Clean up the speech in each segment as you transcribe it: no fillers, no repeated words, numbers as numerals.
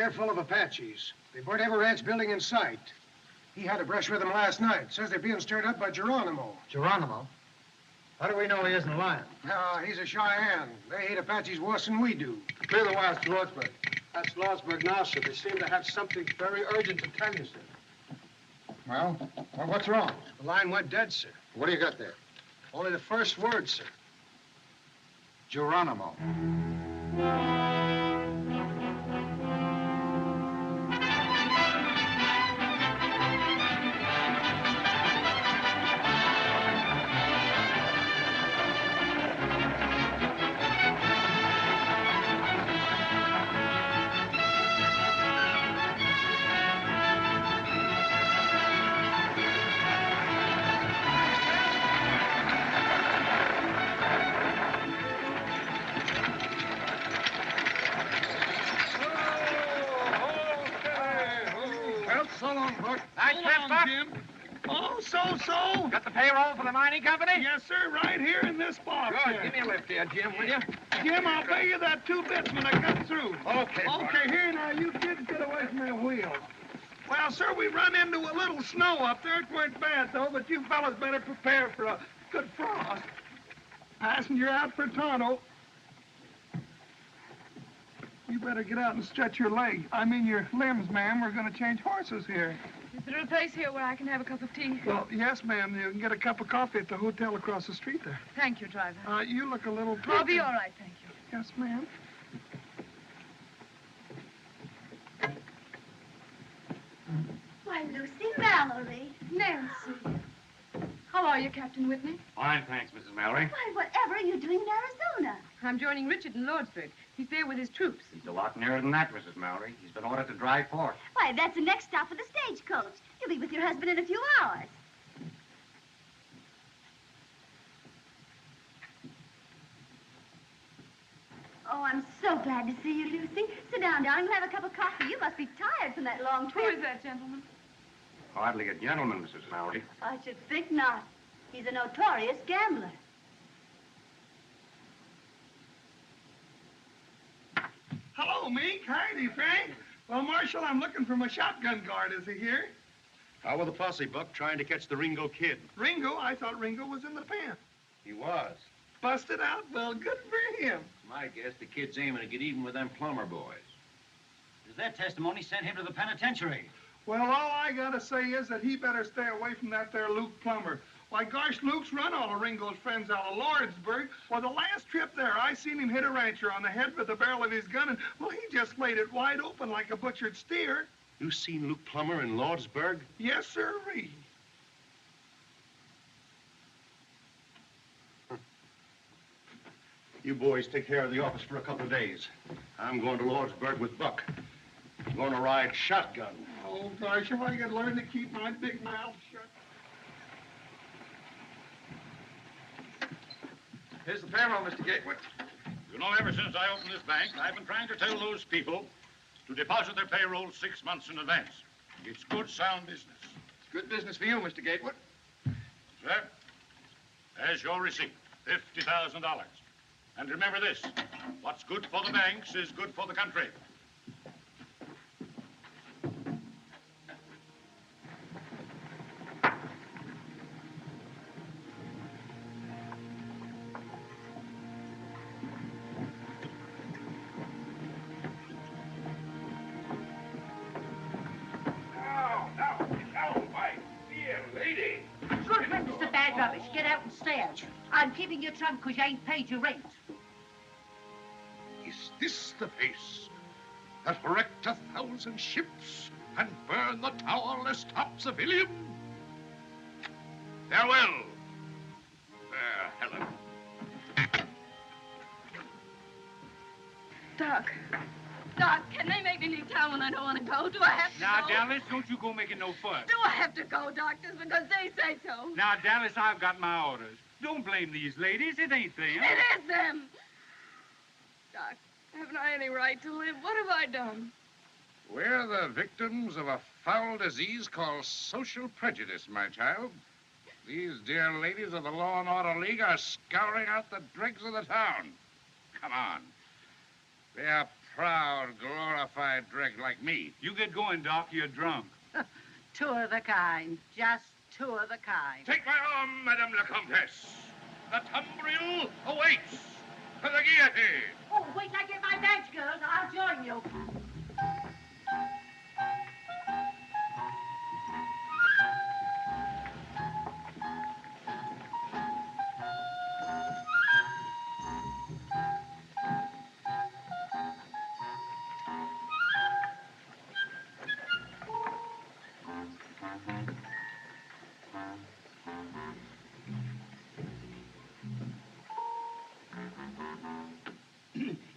here full of Apaches. They board every ranch building in sight. He had a brush with them last night. Says they're being stirred up by Geronimo. Geronimo? How do we know he isn't lying? No, he's a Cheyenne. They hate Apaches worse than we do. Clear the wires to Lordsburg. That's Lordsburg now, sir. They seem to have something very urgent to tell you, sir. Well, what's wrong? The line went dead, sir. What do you got there? Only the first word, sir. Geronimo. So long, Buck. Nice trip, Buck. Jim. Oh, so. Got the payroll for the mining company? Yes, sir, right here in this box. Good. Give me a lift here, Jim, will you? Jim, I'll pay you that 2 bits when I come through. Okay. Okay, here now, you kids get away from that wheel. Well, sir, we run into a little snow up there. It weren't bad, though, but you fellas better prepare for a good frost. Passenger out for Tonto. You better get out and stretch your leg. I mean your limbs, ma'am. We're going to change horses here. Is there a place here where I can have a cup of tea? Well, yes, ma'am. You can get a cup of coffee at the hotel across the street there. Thank you, driver. You look a little... I'll be all right, thank you. Yes, ma'am. Why, Lucy Mallory. Nancy. How are you, Captain Whitney? Fine, thanks, Mrs. Mallory. Why, whatever are you doing in Arizona? I'm joining Richard in Lordsburg. He's there with his troops. He's a lot nearer than that, Mrs. Mallory. He's been ordered to drive forth. Why, that's the next stop of the stagecoach. You'll be with your husband in a few hours. Oh, I'm so glad to see you, Lucy. Sit down, darling. We'll have a cup of coffee. You must be tired from that long Who trip. is that gentleman? Hardly a gentleman, Mrs. Mallory. I should think not. He's a notorious gambler. Hello, Mink. Heidi, Frank. Well, Marshal, I'm looking for my shotgun guard. Is he here? How with the posse, Buck, trying to catch the Ringo kid? Ringo? I thought Ringo was in the pen. He was. Busted out? Well, good for him. My guess the kid's aiming to get even with them plumber boys. Does that testimony send him to the penitentiary? Well, all I gotta say is that he better stay away from that there Luke Plummer. Why, gosh, Luke's run all of Ringo's friends out of Lordsburg. Well, the last trip there, I seen him hit a rancher on the head with the barrel of his gun, and, well, he just laid it wide open like a butchered steer. You seen Luke Plummer in Lordsburg? Yes, sirree. You boys take care of the office for a couple of days. I'm going to Lordsburg with Buck. I'm going to ride shotgun. Oh, gosh, if I could learn to keep my big mouth shut. Here's the payroll, Mr. Gatewood. You know, ever since I opened this bank, I've been trying to tell those people to deposit their payroll 6 months in advance. It's good, sound business. It's good business for you, Mr. Gatewood. Sir, there's your receipt, $50,000. And remember this, what's good for the banks is good for the country. Rubbish. Get out and stand. I'm keeping your trunk because you ain't paid your rent. Is this the face that wrecked 1,000 ships and burned the towerless top civilian? Farewell, fair Helen. Doc. Doc, can they make me leave town when I don't want to go? Do I have to Now, go? Dallas, don't you go making no fuss. Do I have to go, doctors, because they say so? Now, Dallas, I've got my orders. Don't blame these ladies. It ain't them. It is them. Doc, haven't I any right to live? What have I done? We're the victims of a foul disease called social prejudice, my child. These dear ladies of the Law and Order League are scouring out the dregs of the town. Come on. They are proud, glorified dreg like me. You get going, Doc. You're drunk. Two of the kind. Just two of the kind. Take my arm, Madame la Comtesse. The tumbril awaits for the guillotine. Oh, wait till I get my badge, girls. I'll join you.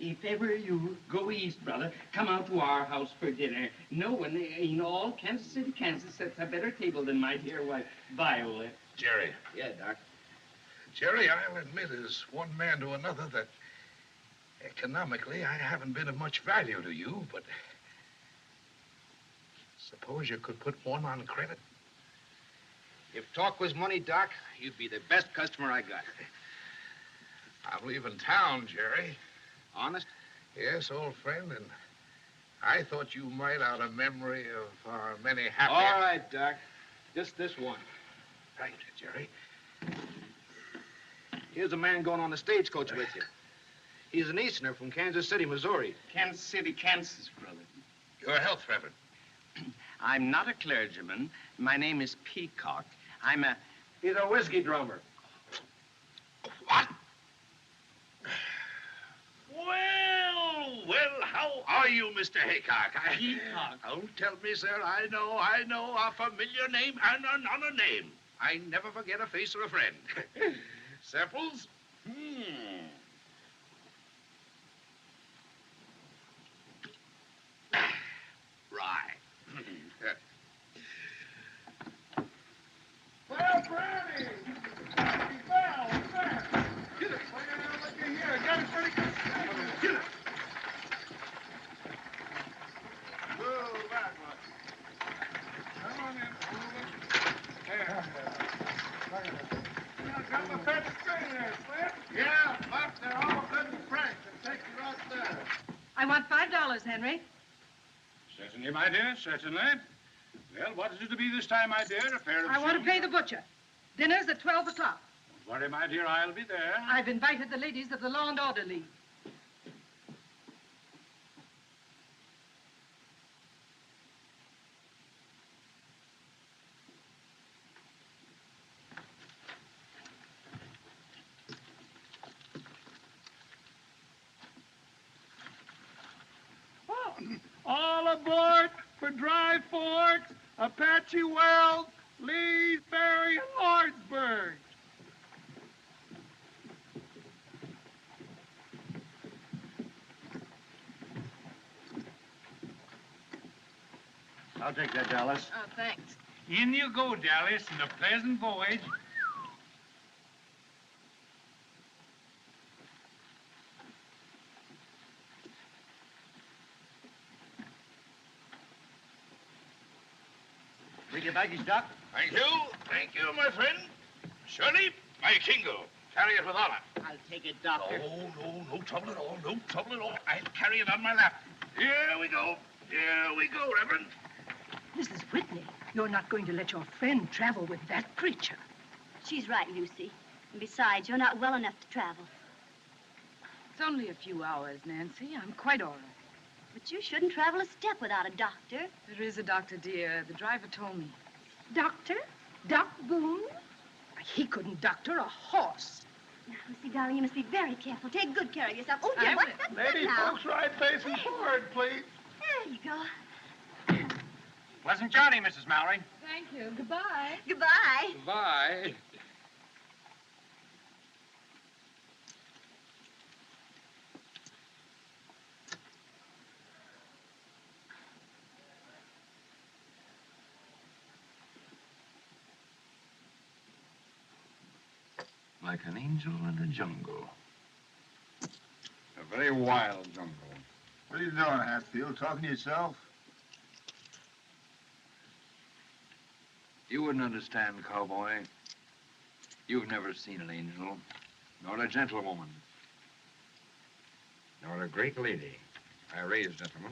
If ever you go east, brother, come out to our house for dinner. No one in all Kansas City, Kansas sets a better table than my dear wife, Viola. Jerry. Yeah, Doc. Jerry, I'll admit as one man to another that economically I haven't been of much value to you, but suppose you could put one on credit. If talk was money, Doc, you'd be the best customer I got. I'm leaving town, Jerry. Honest? Yes, old friend, and I thought you might, out of memory of our many happy... All right, Doc. Just this one. Right, Jerry. Here's a man going on the stagecoach with you. He's an Easterner from Kansas City, Missouri. Kansas City, Kansas, brother. Your health, Reverend. I'm not a clergyman. My name is Peacock. He's a whiskey drummer. What? Well, how are you, Mr. Haycock? Peacock. Don't tell me, sir. I know a familiar name and another name. I never forget a face or a friend. Samples? Right. Well, Brownie! Well, man! Get it! Well, looky here. Got it pretty good. Get it! Whoa, back one. Come on in. There. Got my favorite string there, Flint. Yeah, Buck, they're all good and fresh. They'll take you right there. I want $5, Henry. Certainly, my dear, certainly. Well, what is it to be this time, my dear? A pair of I want to shoes? pay the butcher. Dinner's at 12 o'clock. Don't worry, my dear, I'll be there. I've invited the ladies of the Law and Order League. All aboard for Dry Forks, Apache Wells, Leesbury, and Lordsburg. I'll take that, Dallas. Oh, thanks. In you go, Dallas, and a pleasant voyage. Bring your baggage, Doc. Thank you, my friend. Shirley, my Kingo. Carry it with honor. I'll take it, Doctor. No trouble at all. No trouble at all. I'll carry it on my lap. Here we go, Reverend. Mrs. Whitney, you're not going to let your friend travel with that creature. She's right, Lucy. And besides, you're not well enough to travel. It's only a few hours, Nancy. I'm quite all right. But you shouldn't travel a step without a doctor. There is a doctor, dear. The driver told me. Doctor? Doc Boone? He couldn't doctor a horse. Now, Lucy, darling, you must be very careful. Take good care of yourself. Oh, I dear, what's will. that Lady now? folks, right facing forward, please. There you go. Pleasant journey, Mrs. Mallory. Thank you. Goodbye. Goodbye. Bye. Like an angel in a jungle. A very wild jungle. What are you doing, Hatfield? Talking to yourself? You wouldn't understand, cowboy. You've never seen an angel, nor a gentlewoman, nor a great lady. I raise, gentlemen.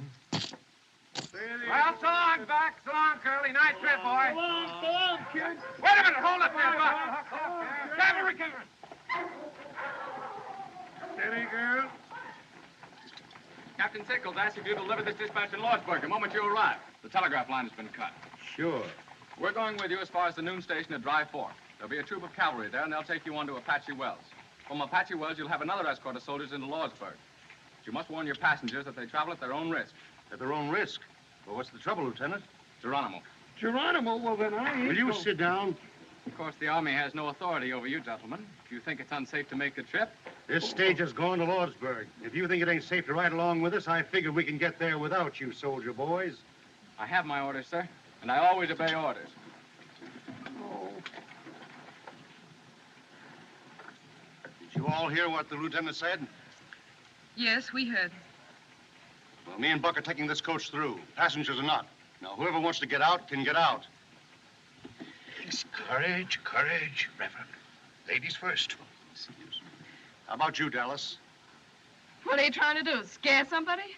Well, so long, Buck. So long, Curly. Nice trip, boy. So long, kid. Wait a minute. Hold up there, Buck. Cavalry, cavalry. Steady, girl. Captain Sickles asked if you deliver this dispatch in Lordsburg the moment you arrive. The telegraph line has been cut. Sure. We're going with you as far as the noon station at Dry Fork. There'll be a troop of cavalry there, and they'll take you on to Apache Wells. From Apache Wells, you'll have another escort of soldiers into Lordsburg. But you must warn your passengers that they travel at their own risk. At their own risk. Well, what's the trouble, Lieutenant? Geronimo. Geronimo, well, then I ain't Will you go- sit down? Of course, the Army has no authority over you, gentlemen. If you think it's unsafe to make the trip, This stage is going to Lordsburg. If you think it ain't safe to ride along with us, I figure we can get there without you, soldier boys. I have my orders, sir, and I always obey orders. Did you all hear what the lieutenant said? Yes, we heard. Well, me and Buck are taking this coach through. Passengers are not. Now, whoever wants to get out can get out. Courage, courage, Reverend. Ladies first. How about you, Dallas? What are you trying to do? Scare somebody?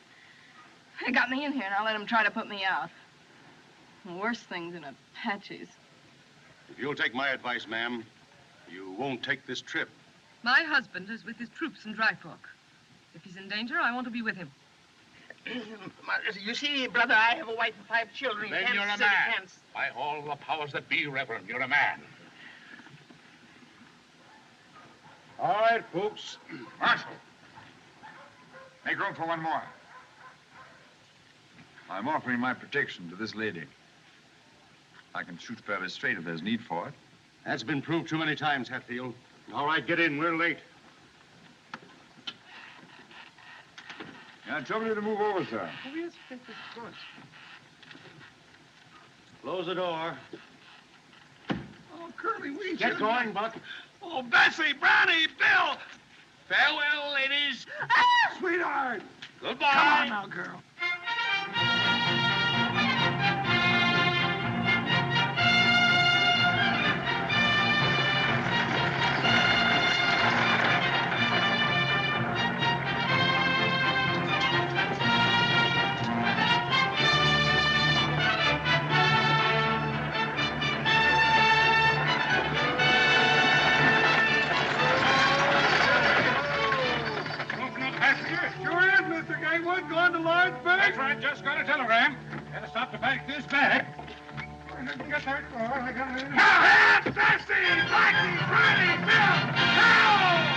They got me in here, and I'll let them try to put me out. Worse things than Apaches. If you'll take my advice, ma'am, you won't take this trip. My husband is with his troops in Dry Fork. If he's in danger, I want to be with him. You see, brother, I have a wife and 5 children. Then Kansas you're a City, man. Kansas. By all the powers that be, Reverend, you're a man. All right, folks. Marshal, make room for one more. I'm offering my protection to this lady. I can shoot fairly straight if there's need for it. That's been proved too many times, Hatfield. All right, get in. We're late. I trouble you to move over, sir. Oh, yes, yes, of course. Close the door. Oh, Curly, we Get should- going, Buck. Oh, Bessie, Brownie, Bill. Farewell, ladies. Sweetheart. Goodbye. Come on now, girl. Sure is, Mr. Gatewood, going to Lordsburg. That's right, just got a telegram. Gotta stop to pack this bag. Get that car. I got it. Now, Bessie! Blackie! Brownie! Bill! Now!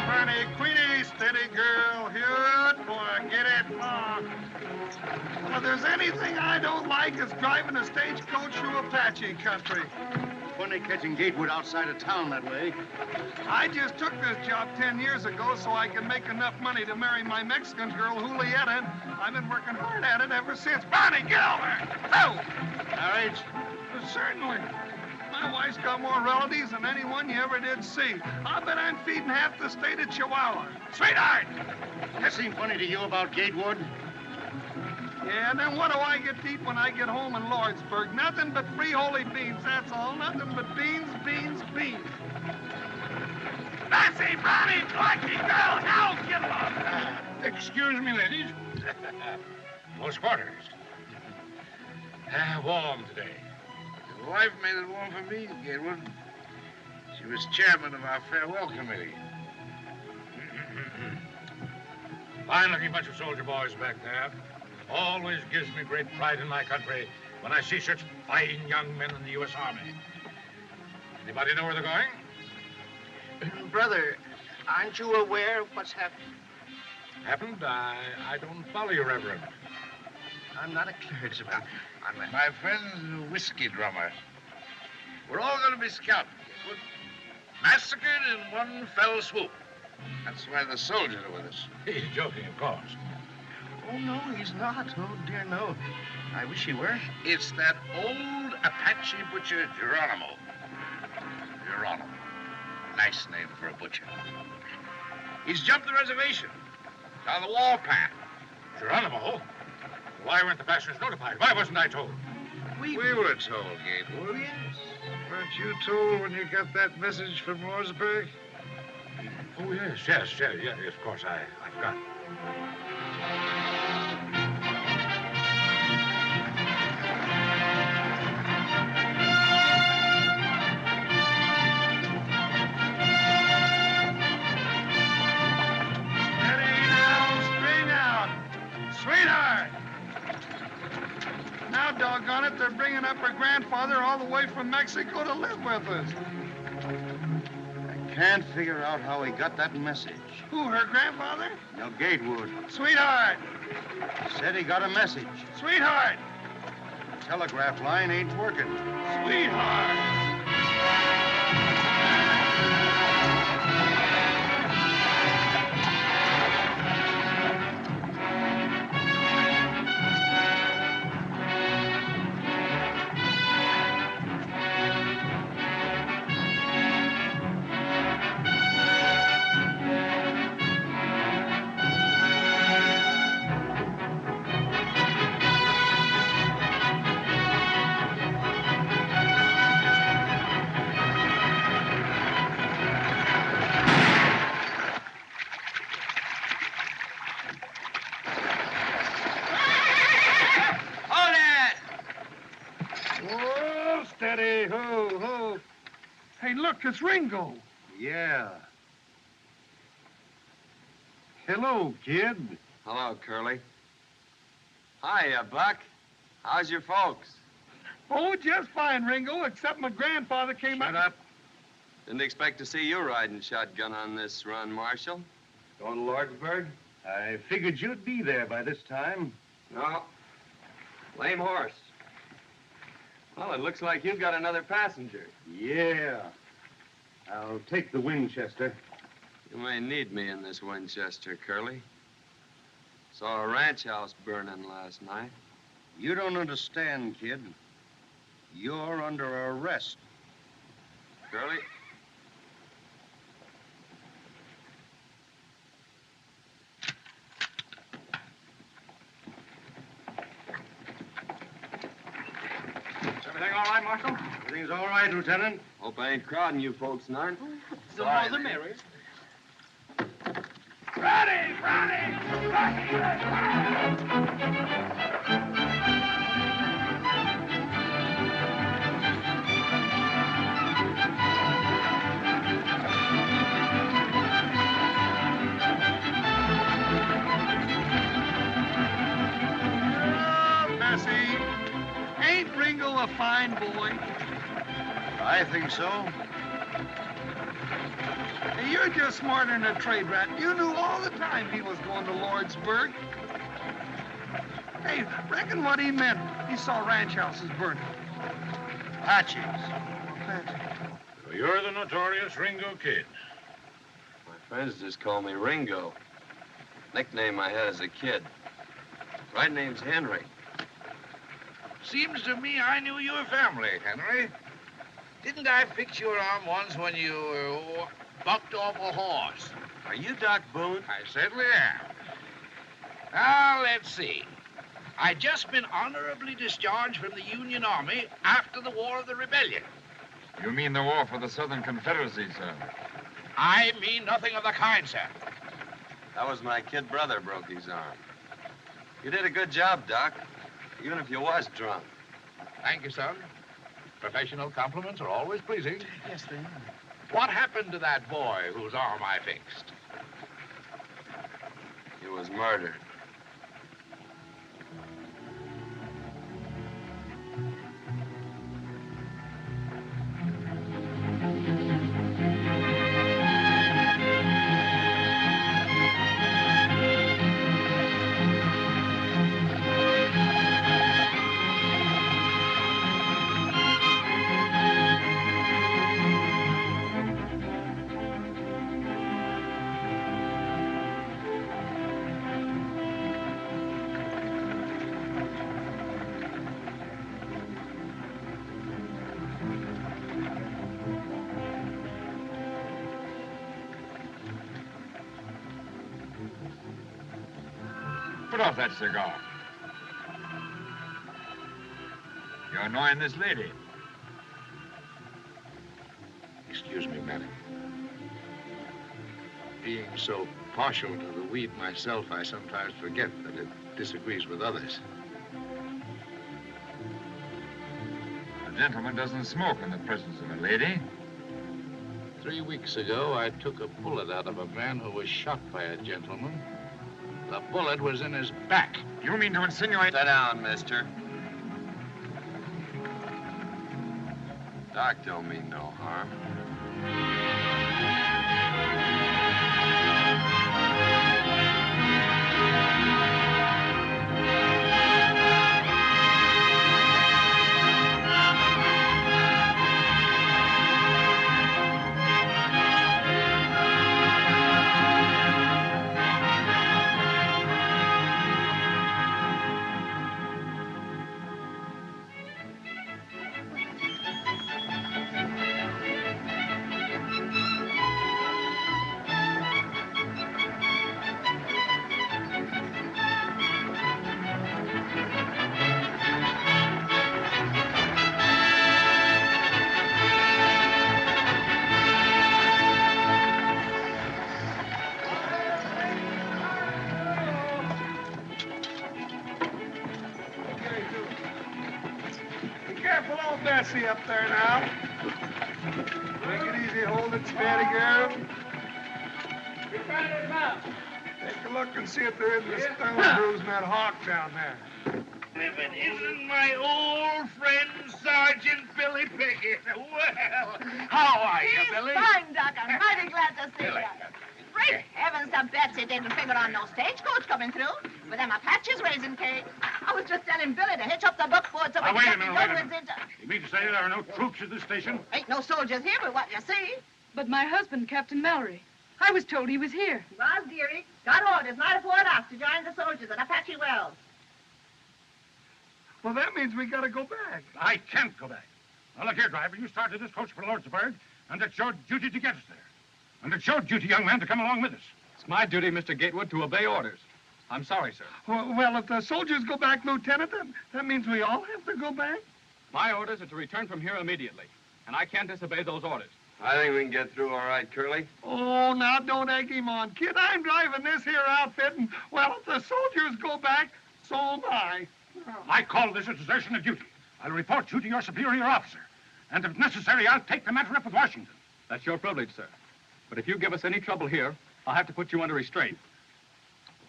Bernie, Queenie, steady girl. Good boy. Get it. Well, if there's anything I don't like, it's driving a stagecoach through Apache country. Funny catching Gatewood outside of town that way. I just took this job 10 years ago so I could make enough money to marry my Mexican girl, Julieta, and I've been working hard at it ever since. Bonnie, get over! Oh! Marriage? Certainly. My wife's got more relatives than anyone you ever did see. I bet I'm feeding half the state of Chihuahua. Sweetheart! That seem funny to you about Gatewood? Yeah, and then what do I get to eat when I get home in Lordsburg? Nothing but free holy beans, that's all. Nothing but beans, beans, beans. Bessie, Brownie, Blackie, girl, now get along. Excuse me, ladies. Close quarters. Warm today. Your wife made it warm for me, Gatewood. She was chairman of our farewell committee. Fine-looking bunch of soldier boys back there. Always gives me great pride in my country when I see such fine young men in the U.S. Army. Anybody know where they're going? Brother, aren't you aware of what's happened? Happened? I don't follow you, Reverend. I'm not a clergyman. My friend's a whiskey drummer. We're all going to be scalped, Gatewood. Massacred in one fell swoop. That's why the soldiers are with us. He's joking, of course. Oh, no, he's not. Oh, dear, no. I wish he were. It's that old Apache butcher, Geronimo. Geronimo. Nice name for a butcher. He's jumped the reservation. Down the wall path. Geronimo? Why weren't the passengers notified? Why wasn't I told? We were told, Gatewood. Yes. Weren't you told when you got that message from Lordsburg? Oh, yes, of course. I forgot. Steady now, string out. Sweetheart! Now, doggone it, they're bringing up her grandfather all the way from Mexico to live with us. I can't figure out how he got that message. Who, her grandfather? No, Gatewood. Sweetheart! Said he got a message. Sweetheart! The telegraph line ain't working. Sweetheart! Whoa, steady, ho. Hey, look, it's Ringo. Yeah. Hello, kid. Hello, Curly. Hiya, Buck. How's your folks? Oh, just fine, Ringo, except my grandfather came up. Shut up. Didn't expect to see you riding shotgun on this run, Marshal. Going to Lordsburg? I figured you'd be there by this time. No. Lame horse. Well, it looks like you've got another passenger. Yeah. I'll take the Winchester. You may need me in this Winchester, Curly. Saw a ranch house burning last night. You don't understand, kid. You're under arrest. Curly? Everything all right, Marshal? Everything's all right, Lieutenant. Hope I ain't crowding you folks, none. The more the merrier. Oh, Bessie, ain't Ringo a fine boy? I think so. Hey, you're just smarter than a trade rat. You knew all the time he was going to Lordsburg. Hey, reckon what he meant. He saw ranch houses burning. Apaches. So you're the notorious Ringo Kid. My friends just call me Ringo. Nickname I had as a kid. Right name's Henry. Seems to me I knew your family, Henry. Didn't I fix your arm once when you bucked off a horse? Are you Doc Boone? I certainly am. Now, let's see. I just been honorably discharged from the Union Army after the War of the Rebellion. You mean the war for the Southern Confederacy, sir? I mean nothing of the kind, sir. That was my kid brother broke his arm. You did a good job, Doc, even if you was drunk. Thank you, son. Professional compliments are always pleasing. Yes, they are. What happened to that boy whose arm I fixed? He was murdered. Put off that cigar. You're annoying this lady. Excuse me, madam. Being so partial to the weed myself, I sometimes forget that it disagrees with others. A gentleman doesn't smoke in the presence of a lady. 3 weeks ago, I took a bullet out of a man who was shot by a gentleman. The bullet was in his back. You mean to insinuate... Sit down, mister. Doc don't mean no harm. Careful, old Bessie up there now. Take it easy, hold it steady, girl. Take a look and see if there isn't a stone bruise in that hawk down there. If it isn't my old friend, Sergeant Billy Pickett. Well, how are you, Billy? Fine, Doc. I'm mighty glad to see you. Great heavens, the Betsy didn't figure on no stagecoach coming through. With them Apaches raising cake. I was just telling Billy to hitch up the buckboard so we Wait a can minute, get wait a the minute. into... You mean to say there are no troops at this station? Ain't no soldiers here but what you see. But my husband, Captain Mallory, I was told he was here. Roz, dearie, got orders night before off to join the soldiers at Apache Wells. Well, that means we gotta go back. I can't go back. Now, look here, driver. You started this coach for Lordsburg, and it's your duty to get us there. And it's your duty, young man, to come along with us. It's my duty, Mr. Gatewood, to obey orders. I'm sorry, sir. Well, if the soldiers go back, Lieutenant, that means we all have to go back? My orders are to return from here immediately, and I can't disobey those orders. I think we can get through all right, Curly. Oh, now don't egg him on, kid. I'm driving this here outfit, and, well, if the soldiers go back, so am I. I call this a desertion of duty. I'll report you to your superior officer. And if necessary, I'll take the matter up with Washington. That's your privilege, sir. But if you give us any trouble here, I'll have to put you under restraint.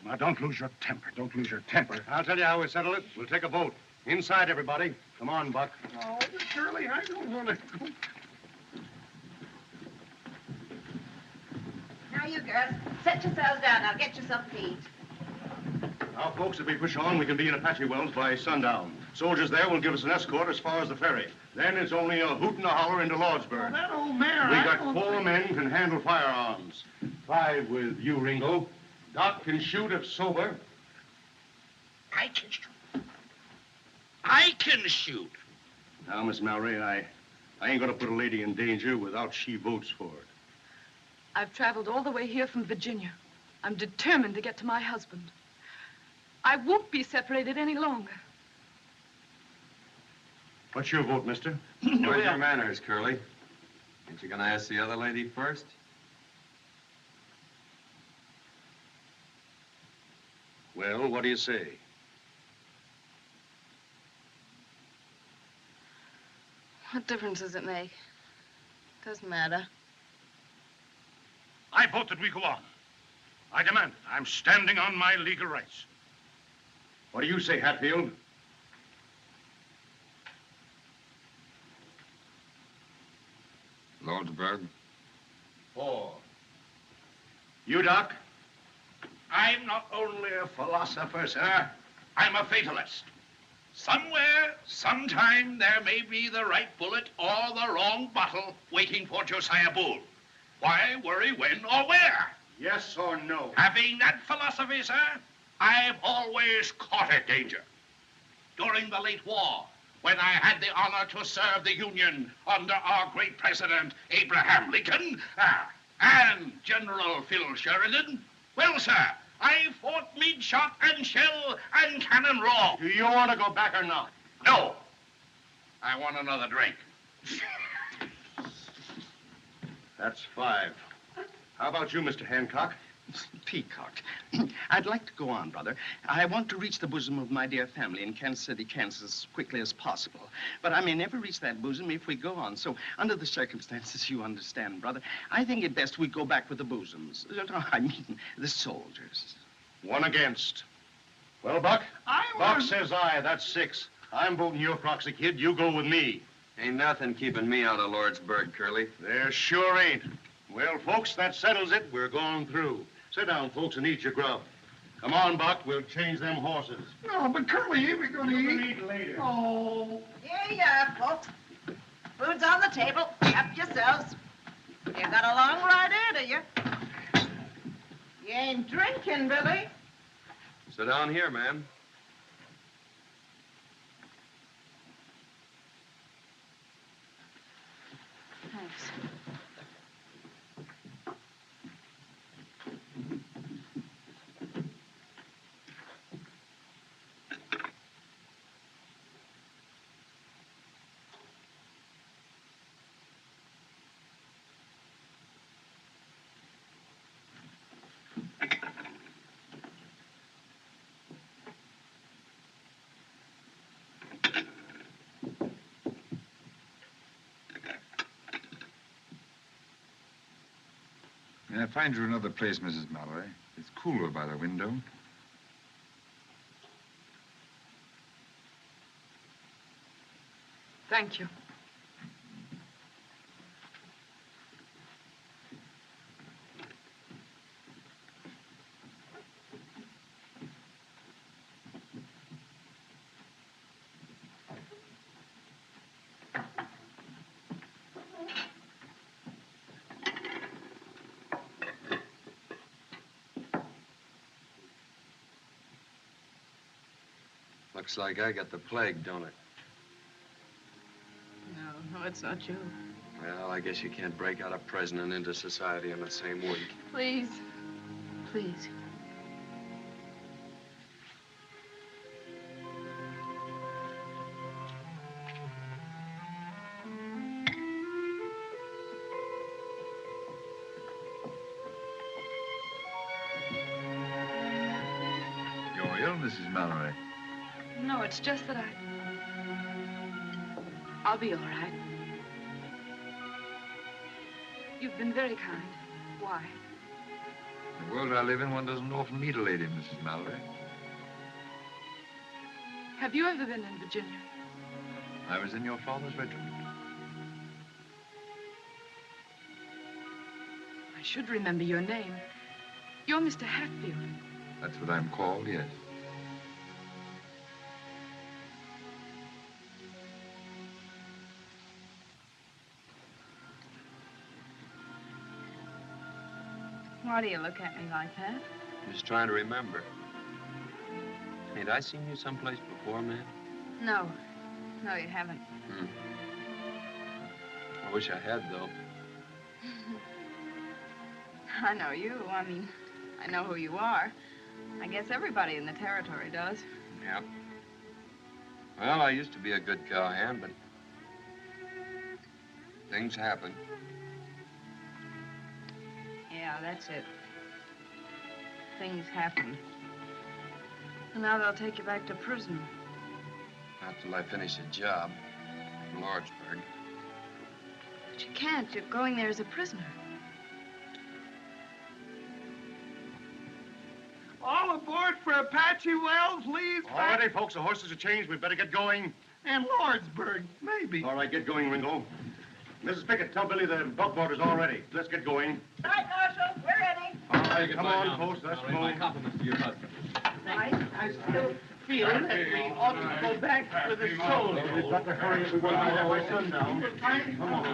Now, don't lose your temper. Don't lose your temper. I'll tell you how we settle it. We'll take a vote. Inside, everybody. Come on, Buck. Oh, Curly, I don't want to go. Now, you girls, set yourselves down. I'll get you something to eat. Now, folks, if we push on, we can be in Apache Wells by sundown. Soldiers there will give us an escort as far as the ferry. Then it's only a hoot and a holler into Lordsburg. Oh, that old mare, We I got don't 4 think- men can handle firearms. 5 with you, Ringo. Doc can shoot if sober. I can shoot. I can shoot. Now, Miss Mallory, I ain't gonna put a lady in danger without she votes for it. I've traveled all the way here from Virginia. I'm determined to get to my husband. I won't be separated any longer. What's your vote, mister? Where's your manners, Curly? Ain't you gonna ask the other lady first? Well, what do you say? What difference does it make? Doesn't matter. I vote that we go on. I demand it. I'm standing on my legal rights. What do you say, Hatfield? Lordsburg. 4. You, Doc? I'm not only a philosopher, sir. I'm a fatalist. Somewhere, sometime, there may be the right bullet or the wrong bottle waiting for Josiah Boone. Why worry when or where? Yes or no? Having that philosophy, sir, I've always courted danger. During the late war, when I had the honor to serve the Union under our great president, Abraham Lincoln, and General Phil Sheridan, well, sir, I fought mid shot and shell and cannon raw. Do you want to go back or not? No. I want another drink. That's 5. How about you, Mr. Hancock? Peacock. I'd like to go on, brother. I want to reach the bosom of my dear family in Kansas City, Kansas, as quickly as possible. But I may never reach that bosom if we go on. So, under the circumstances, you understand, brother, I think it best we go back with the bosoms. I mean, the soldiers. 1 against. Well, Buck? Buck was... says aye. That's 6. I'm voting you, Proxy Kid. You go with me. Ain't nothing keeping me out of Lordsburg, Curly. There sure ain't. Well, folks, that settles it. We're going through. Sit down, folks, and eat your grub. Come on, Buck. We'll change them horses. No, but Curly, ain't we going to eat? Eat later. Oh. Yeah, folks. Food's on the table. Help yourselves. You got a long ride ahead of you. You ain't drinking, Billy. Sit down here, ma'am. Thanks. May I find you another place, Mrs. Mallory? It's cooler by the window. Thank you. Looks like I got the plague, don't it? No, it's not you. Well, I guess you can't break out of prison and into society in the same week. Please. Please. You're ill, Mrs. Mallory. No, it's just that I'll be all right. You've been very kind. Why? In the world I live in, one doesn't often meet a lady, Mrs. Mallory. Have you ever been in Virginia? I was in your father's regiment. I should remember your name. You're Mr. Hatfield. That's what I'm called, yes. Why do you look at me like that? Just trying to remember. Ain't I seen you someplace before, man? No. No, you haven't. I wish I had, though. I know you. I mean, I know who you are. I guess everybody in the territory does. Yeah. Well, I used to be a good cowhand, but things happen. Yeah, that's it. Things happen. And now they'll take you back to prison. Not till I finish a job in Lordsburg. But you can't. You're going there as a prisoner. All aboard for Apache Wells, Lee's All ready, folks. The horses are changed. We'd better get going. And Lordsburg, maybe. All right, get going, Ringo. Mrs. Pickett, tell Billy the buckboard is all ready. Let's get going. All right, Marshal, we're ready. All right, come on, folks. Let's My move. compliments to your husband. I still feel that we ought to go back with the soldiers. We've got to hurry if we want to be there by sundown. Come on.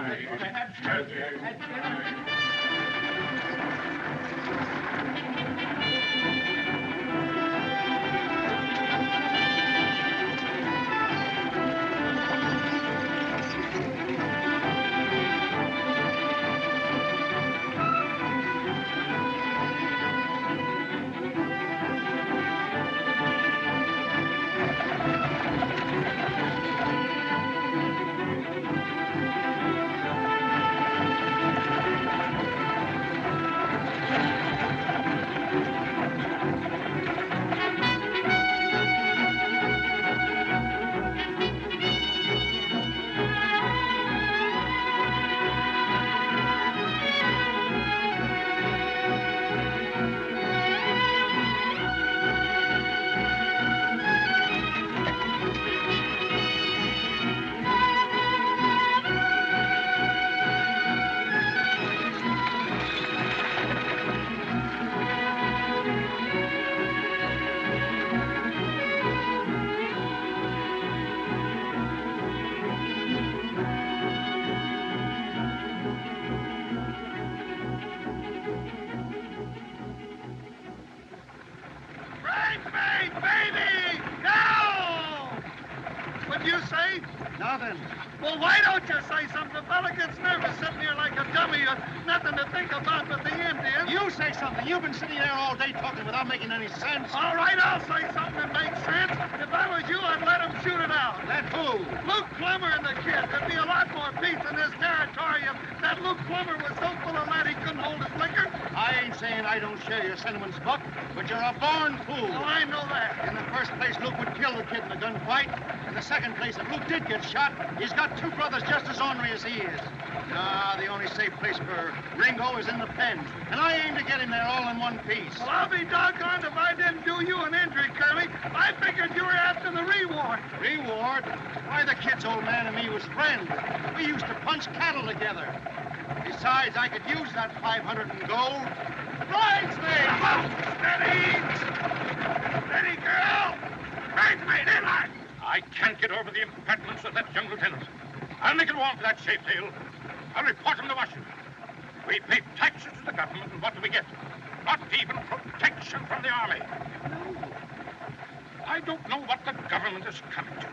then? Well, why don't you say something? The fella gets nervous sitting here like a dummy. Nothing to think about but the Indians. You say something. You've been sitting there all day talking without making any sense. All right, I'll say something that makes sense. If I was you, I'd let him shoot it out. Let who? Luke Plummer and the kid. There'd be a lot more peace in this territory if that Luke Plummer was so full of lead he couldn't hold his liquor. I ain't saying I don't share your sentiments, Buck, but you're a born fool. Well, I know that. In the first place, Luke would kill the kid in a gunfight. In the second place, if Luke did get shot, he's got two brothers just as ornery as he is. Nah, the only safe place for Ringo is in the pen, and I aim to get him there all in one piece. Well, I'll be doggone if I didn't do you an injury, Curly. I figured you were after the reward. Reward? Why, the kid's old man and me was friends. We used to punch cattle together. Besides, I could use that 500 in gold. Bridesmaid! Steady! Steady, girl! Bridesmaid, in line! I can't get over the impertinence of that young lieutenant. I'll make it warm for that Sheffield. I'll report him to Washington. We pay taxes to the government, and what do we get? Not even protection from the army. I don't know what the government is coming to.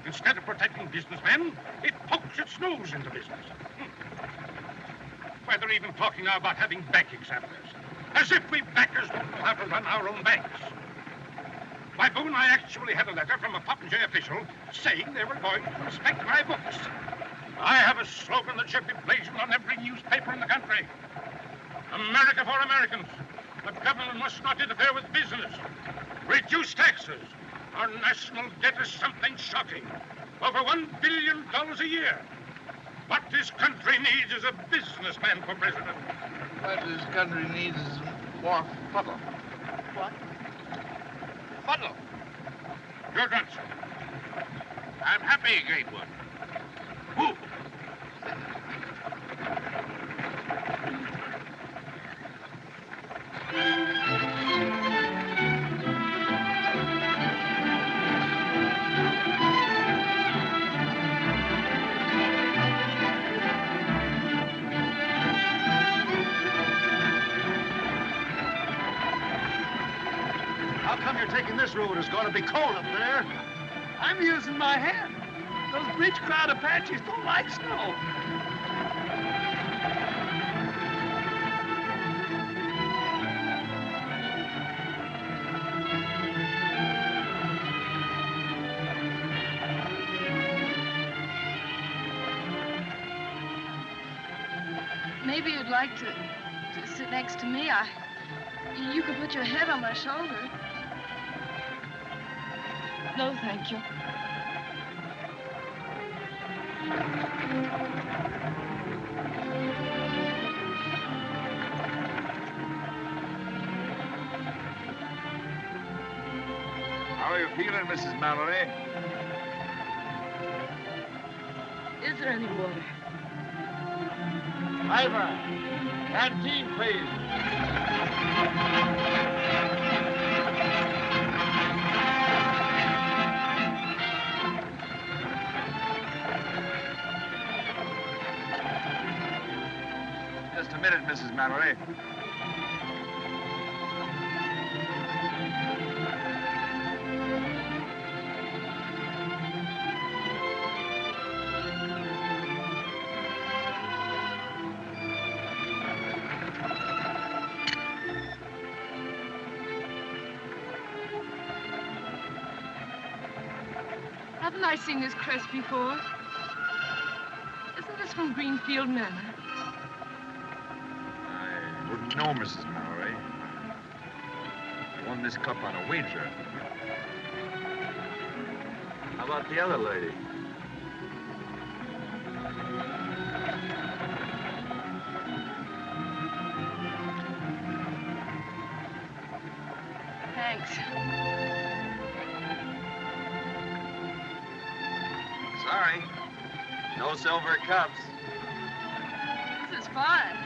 Instead of protecting businessmen, it pokes its nose into business. Why, they're even talking now about having bank examiners. As if we bankers don't know how to run our own banks. Why, Boone, I actually had a letter from a Popinjay official saying they were going to inspect my books. I have a slogan that should be blazoned on every newspaper in the country. America for Americans. The government must not interfere with business. Reduce taxes. Our national debt is something shocking. Over $1 billion a year. What this country needs is a businessman for president. What this country needs is more fuddle. What? Fuddle. Your guns. I'm happy, great one. Who? How come you're taking this road? It's going to be cold up there. I'm using my hand. Those breech crowd Apaches don't like snow. Maybe you'd like to sit next to me. You could put your head on my shoulder. No, thank you. How are you feeling, Mrs. Mallory? Is there any water? Ivor, canteen, please. Just a minute, Mrs. Mallory. Haven't I seen this crest before? Isn't this from Greenfield Manor? I wouldn't know, Mrs. Mallory. I won this cup on a wager. How about the other lady? Thanks. Sorry. No silver cups. This is fun.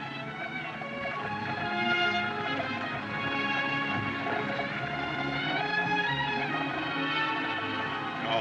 No.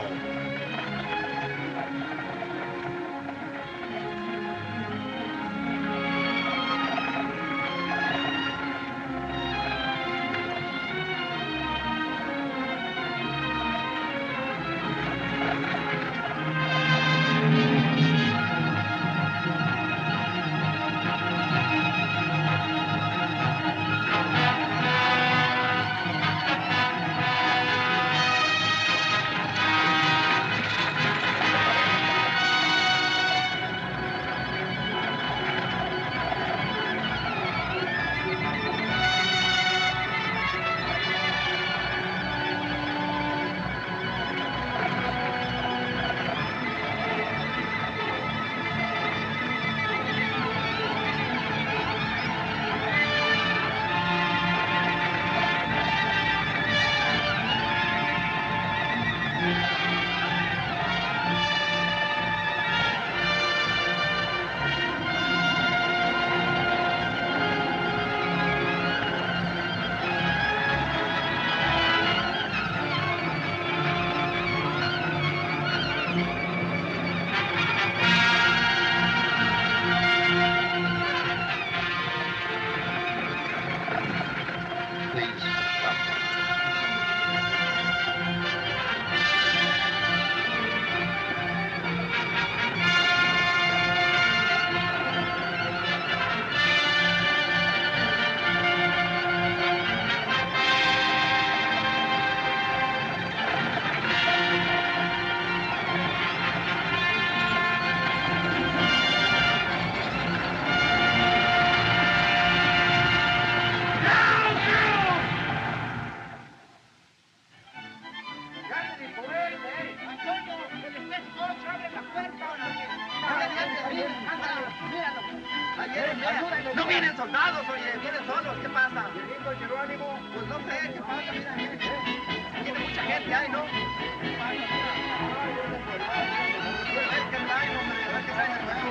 No vienen soldados, oye, vienen solos. ¿Qué pasa? Pues no sé, ¿qué pasa? Mira, tiene mucha gente ahí, ¿no? ¿Qué pasa? A ver qué traen, hombre, a ver qué traen de nuevo.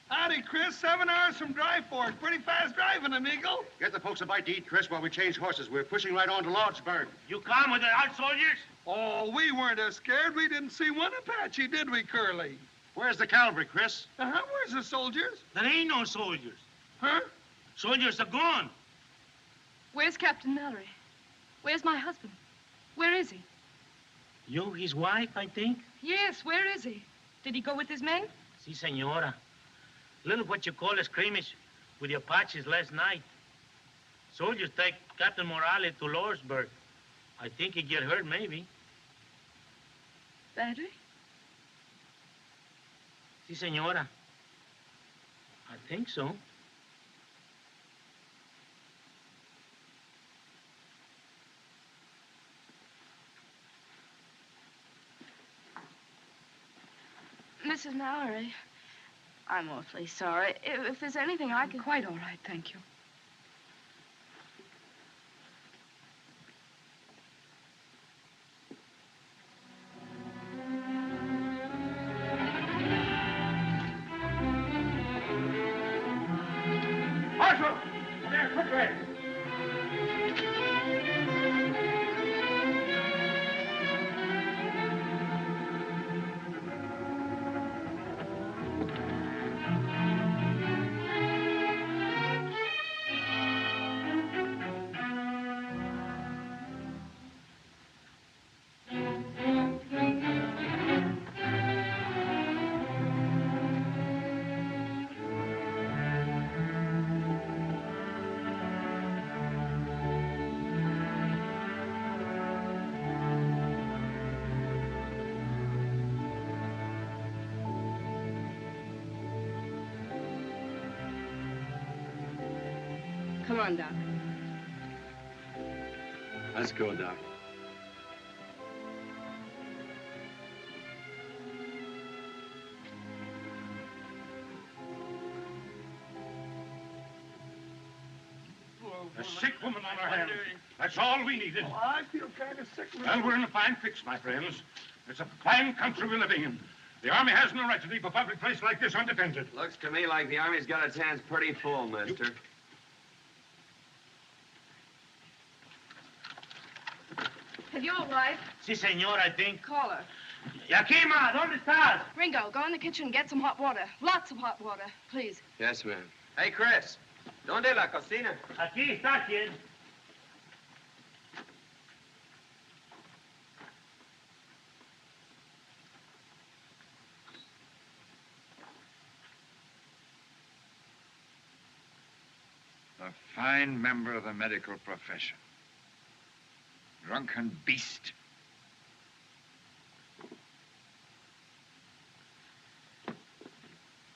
Howdy, Chris. 7 hours from Dry Fork. Pretty fast driving, amigo. Get the folks a bite to eat, Chris, while we change horses. We're pushing right on to Lordsburg. You come with the out soldiers? Oh, we weren't as scared. We didn't see one Apache, did we, Curly? Where's the cavalry, Chris? Where's the soldiers? There ain't no soldiers. Huh? Soldiers are gone. Where's Captain Mallory? Where's my husband? Where is he? You, his wife, I think? Yes, where is he? Did he go with his men? Si, senora. Little what you call a skirmish with the Apaches last night. Soldiers take Captain Morales to Lordsburg. I think he get hurt, maybe. Badly? Si, senora. I think so. Mrs. Mallory, I'm awfully sorry. If there's anything I can... Quite all right, thank you. Marshal! There, quickly! Come on, Doc. Let's go, Doc. A sick woman on our hands. That's all we needed. Oh, I feel kind of sick. Well, we're in a fine fix, my friends. It's a fine country we're living in. The Army has no right to leave a public place like this undefended. Looks to me like the Army's got its hands pretty full, mister. Have you a wife? Si, senora, I think. Call her. Yakima, ¿dónde estás? Ringo, go in the kitchen and get some hot water. Lots of hot water, please. Yes, ma'am. Hey, Chris. ¿Dónde la cocina? Aquí está, kid. A fine member of the medical profession. Drunken beast.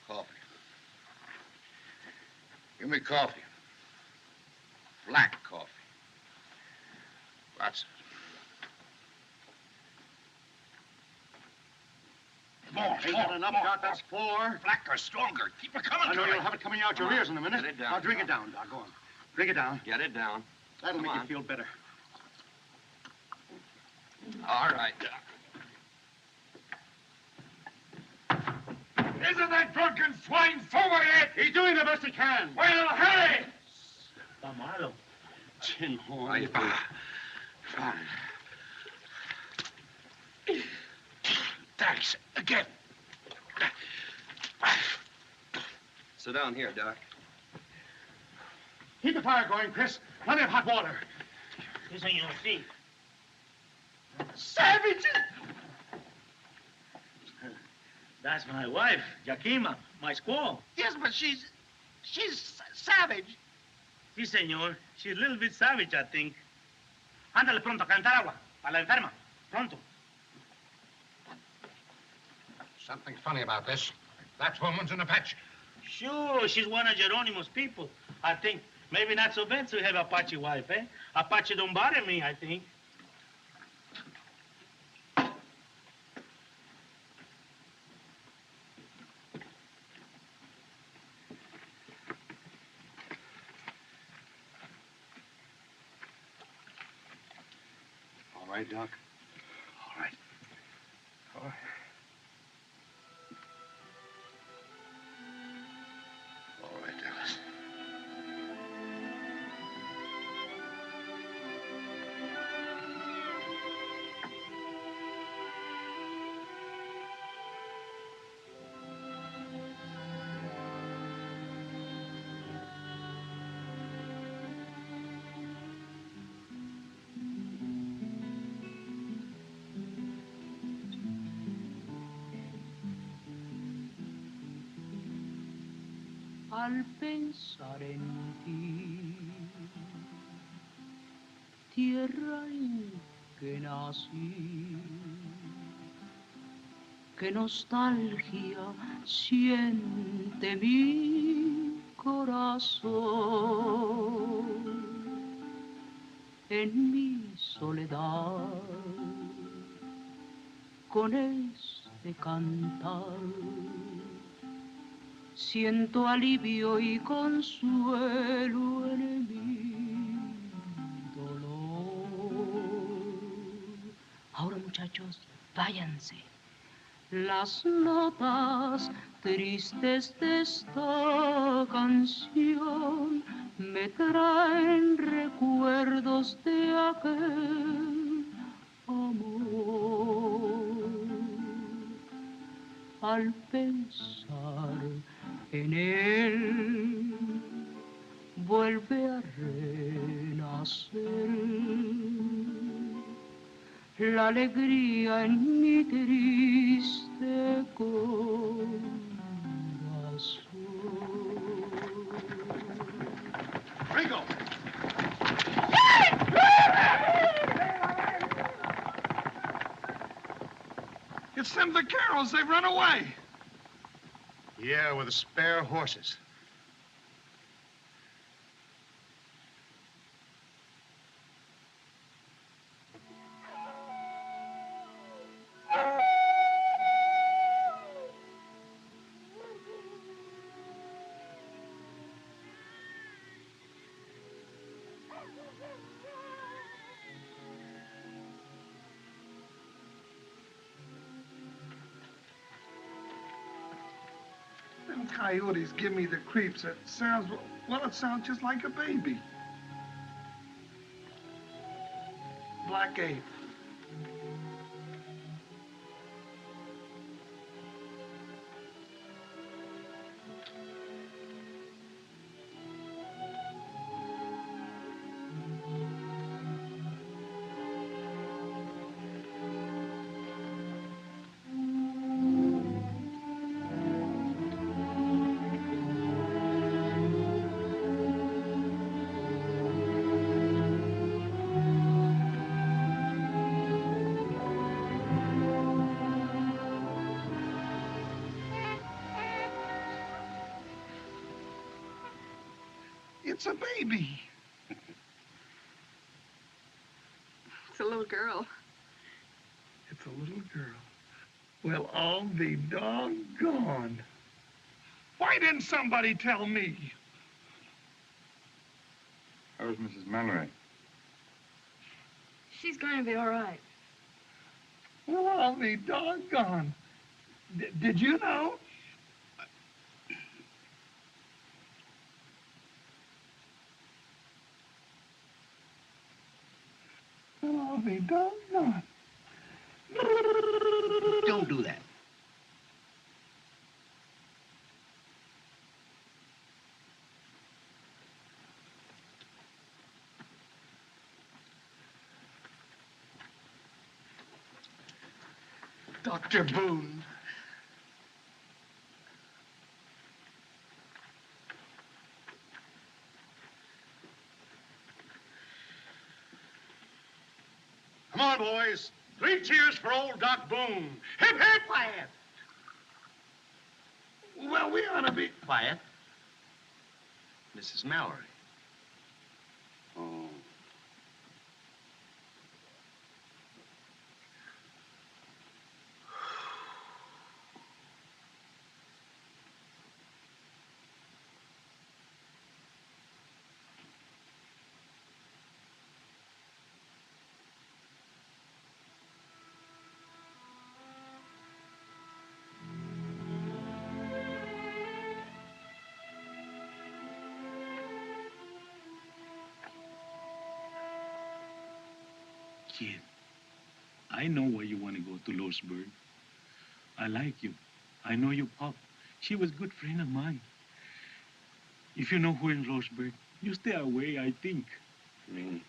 Coffee. Give me coffee. Black coffee. Lots of it. More, ain't that enough, Doc? That's 4. Blacker, stronger. Keep it coming. I know you'll have it coming out your ears in a minute. Get it down. Now drink it down, Doc. Go on. Drink it down. Get it down. That'll Come make on. you feel better. All right, Doc. Isn't that drunken swine sober yet? He's doing the best he can. Well, hurry! Está malo. Tin horn. Right. Fine. Thanks. Again. Sit down here, Doc. Keep the fire going, Chris. Plenty of hot water. Si, senor, si. Savages! That's my wife, Yakima, my squaw. Yes, but she's savage. Si, senor. She's a little bit savage, I think. Ándale pronto, a calentar agua. Para la enferma. Pronto. Something funny about this. That woman's an Apache. Sure, she's one of Geronimo's people. I think maybe not so bad to have Apache wife, eh? Apache don't bother me, I think. All right, Doc? All right. All right. All right, Dallas. Al pensar en ti, tierra en que nací, qué nostalgia siente mi corazón en mi soledad con este cantar. Siento alivio y consuelo en mi dolor. Ahora, muchachos, váyanse. Las notas tristes de esta canción me traen recuerdos de aquel amor. Al pensar en él, vuelve a renacer la alegría en mi triste corazón. Ringo! It's them vaqueros. They've run away. Yeah, with the spare horses. Them coyotes give me the creeps. It sounds, well, it sounds just like a baby. Black ape. It's a baby. It's a little girl. It's a little girl. Well, I'll be doggone. Why didn't somebody tell me? How's Mrs. Mallory? She's going to be all right. Well, I'll be doggone. Did you know? Well, I'll be doggone. Don't do that. Dr. Boone. Come on, boys. 3 cheers for old Doc Boone. Hip, hip! Quiet. Well, we ought to be... Quiet. Mrs. Mallory. Oh. Kid, I know why you want to go to Lordsburg. I like you. I know your pop. She was a good friend of mine. If you know who in Lordsburg, you stay away, I think. You mean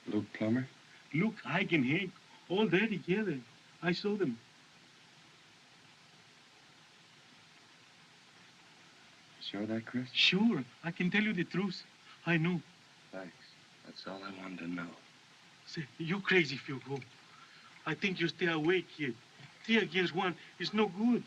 Luke Plummer? Look, Ike and Hank, all there together. I saw them. Sure of that, Chris? Sure, I can tell you the truth. I know. Thanks. That's all I wanted to know. Say, you're crazy if you go. I think you stay away, kid. 3 against 1 is no good.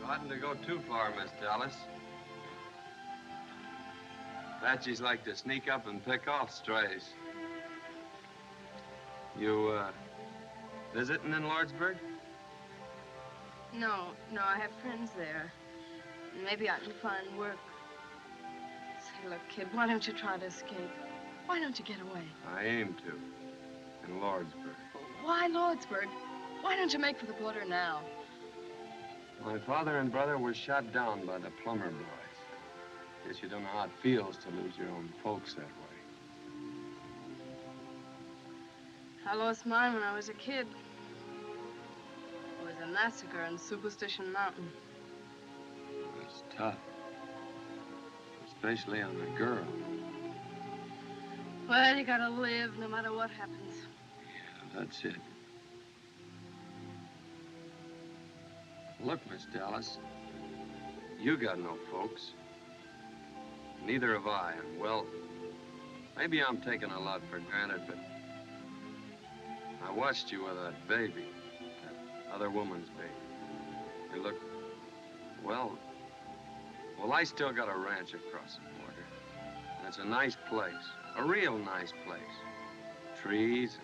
Oughtn't to go too far, Miss Dallas. Apaches like to sneak up and pick off strays. You, visiting in Lordsburg? No, I have friends there. Maybe I can find work. Say, look, kid, why don't you try to escape? Why don't you get away? I aim to. In Lordsburg. Why Lordsburg? Why don't you make for the border now? My father and brother were shot down by the Plummer boys. Guess you don't know how it feels to lose your own folks that way. I lost mine when I was a kid. It was a massacre in Superstition Mountain. It's tough. Especially on a girl. Well, you gotta live no matter what happens. Yeah, that's it. Look, Miss Dallas, you got no folks. Neither have I, and well, maybe I'm taking a lot for granted, but I watched you with that baby, that other woman's baby. You look, well, I still got a ranch across the border. And it's a nice place, a real nice place. Trees,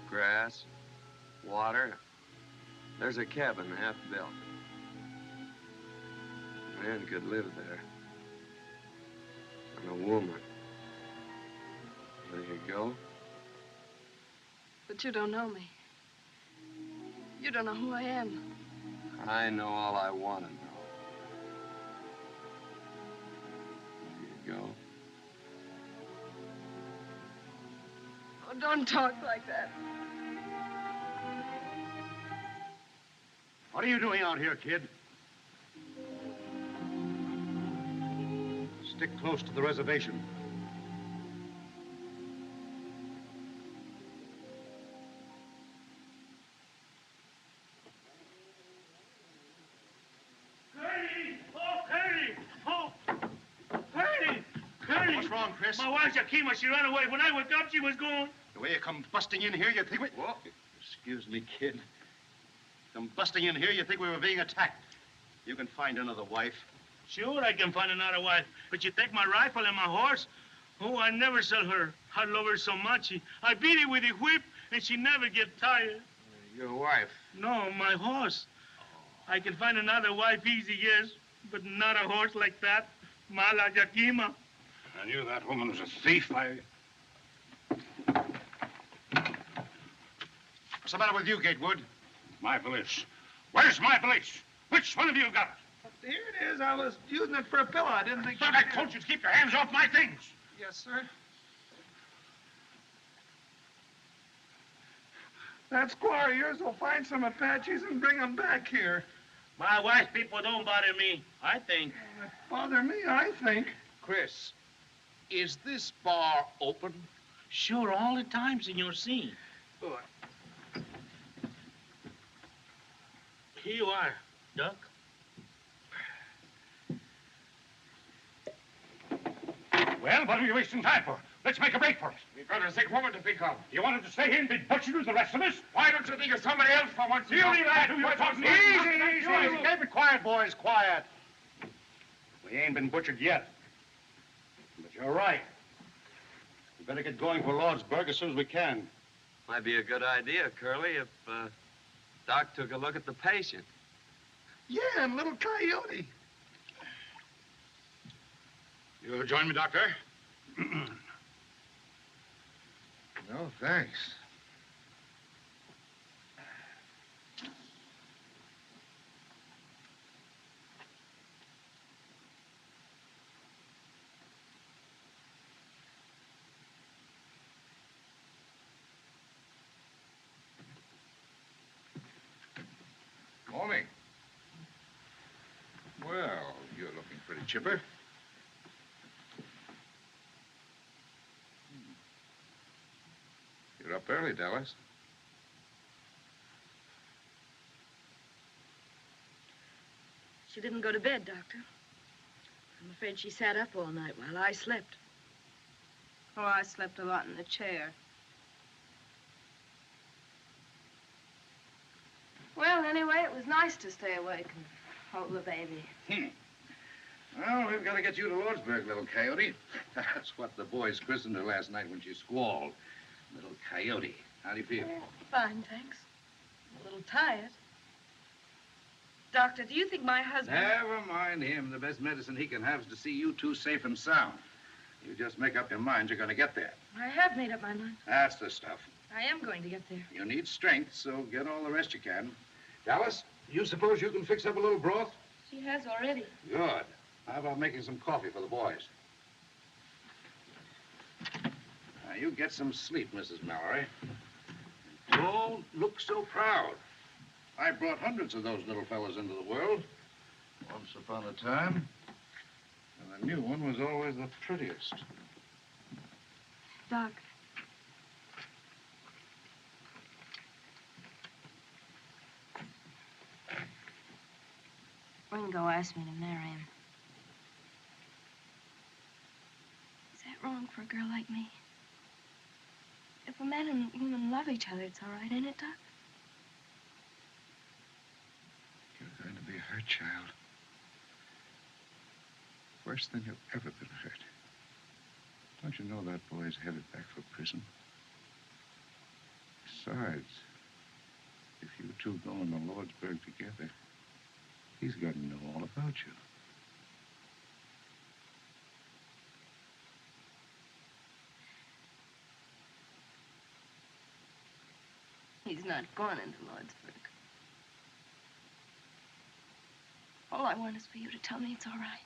grass, water. There's a cabin half built. A man could live there. And a woman. There you go. But you don't know me. You don't know who I am. I know all I want to know. There you go. Oh, don't talk like that. What are you doing out here, kid? Stick close to the reservation. Curly! Oh, Curly! Oh, Curly! Curly! What's wrong, Chris? My wife, Yakima, she ran away. When I woke up, she was gone. The way you come busting in here, you think we... Whoa. Excuse me, kid. Come busting in here, you think we were being attacked. You can find another wife. Sure, I can find another wife. But you take my rifle and my horse? Oh, I never sell her. I love her so much. I beat it with a whip, and she never get tired. Your wife? No, my horse. I can find another wife easy, yes, but not a horse like that. Mala Yakima. I knew that woman was a thief. What's the matter with you, Gatewood? My valise. Where's my valise? Which one of you got it? Here it is. I was using it for a pillow. I didn't think... But I told you to keep your hands off my things. Yes, sir. That squaw of yours will find some Apaches and bring them back here. My wife's people don't bother me, I think. Bother me, I think. Chris, is this bar open? Sure, all the time, Senor C. Here you are, Duck. Well, what are you wasting time for? Let's make a break for it. We've got a sick woman to think of. You wanted to stay here and be butchered with the rest of us? Why don't you think of somebody else for once? You leave that to your talking. Easy. Keep it quiet, boys, quiet. We ain't been butchered yet. But you're right. We better get going for Lordsburg as soon as we can. Might be a good idea, Curly, if Doc took a look at the patient. Yeah, and little Coyote. You'll join me, Doctor? No, thanks. Morning. Well, you're looking pretty chipper. You're up early, Dallas. She didn't go to bed, Doctor. I'm afraid she sat up all night while I slept. Oh, I slept a lot in the chair. Well, anyway, it was nice to stay awake and hold the baby. Well, we've got to get you to Lordsburg, little Coyote. That's what the boys christened her last night when she squalled. Little Coyote. How do you feel? Fine, thanks. A little tired. Doctor, do you think my husband... Never mind him. The best medicine he can have is to see you two safe and sound. You just make up your mind you're going to get there. I have made up my mind. That's the stuff. I am going to get there. You need strength, so get all the rest you can. Dallas, you suppose you can fix up a little broth? She has already. Good. How about making some coffee for the boys? Now, you get some sleep, Mrs. Mallory. Don't look so proud. I brought hundreds of those little fellas into the world. Once upon a time. And the new one was always the prettiest. Doc. Ringo asked me to marry him. Is that wrong for a girl like me? If a man and woman love each other, it's all right, ain't it, Doc? You're going to be hurt, child. Worse than you've ever been hurt. Don't you know that boy's headed back for prison? Besides, if you two go into Lordsburg together, he's going to know all about you. He's not going into Lordsburg. All I want is for you to tell me it's all right.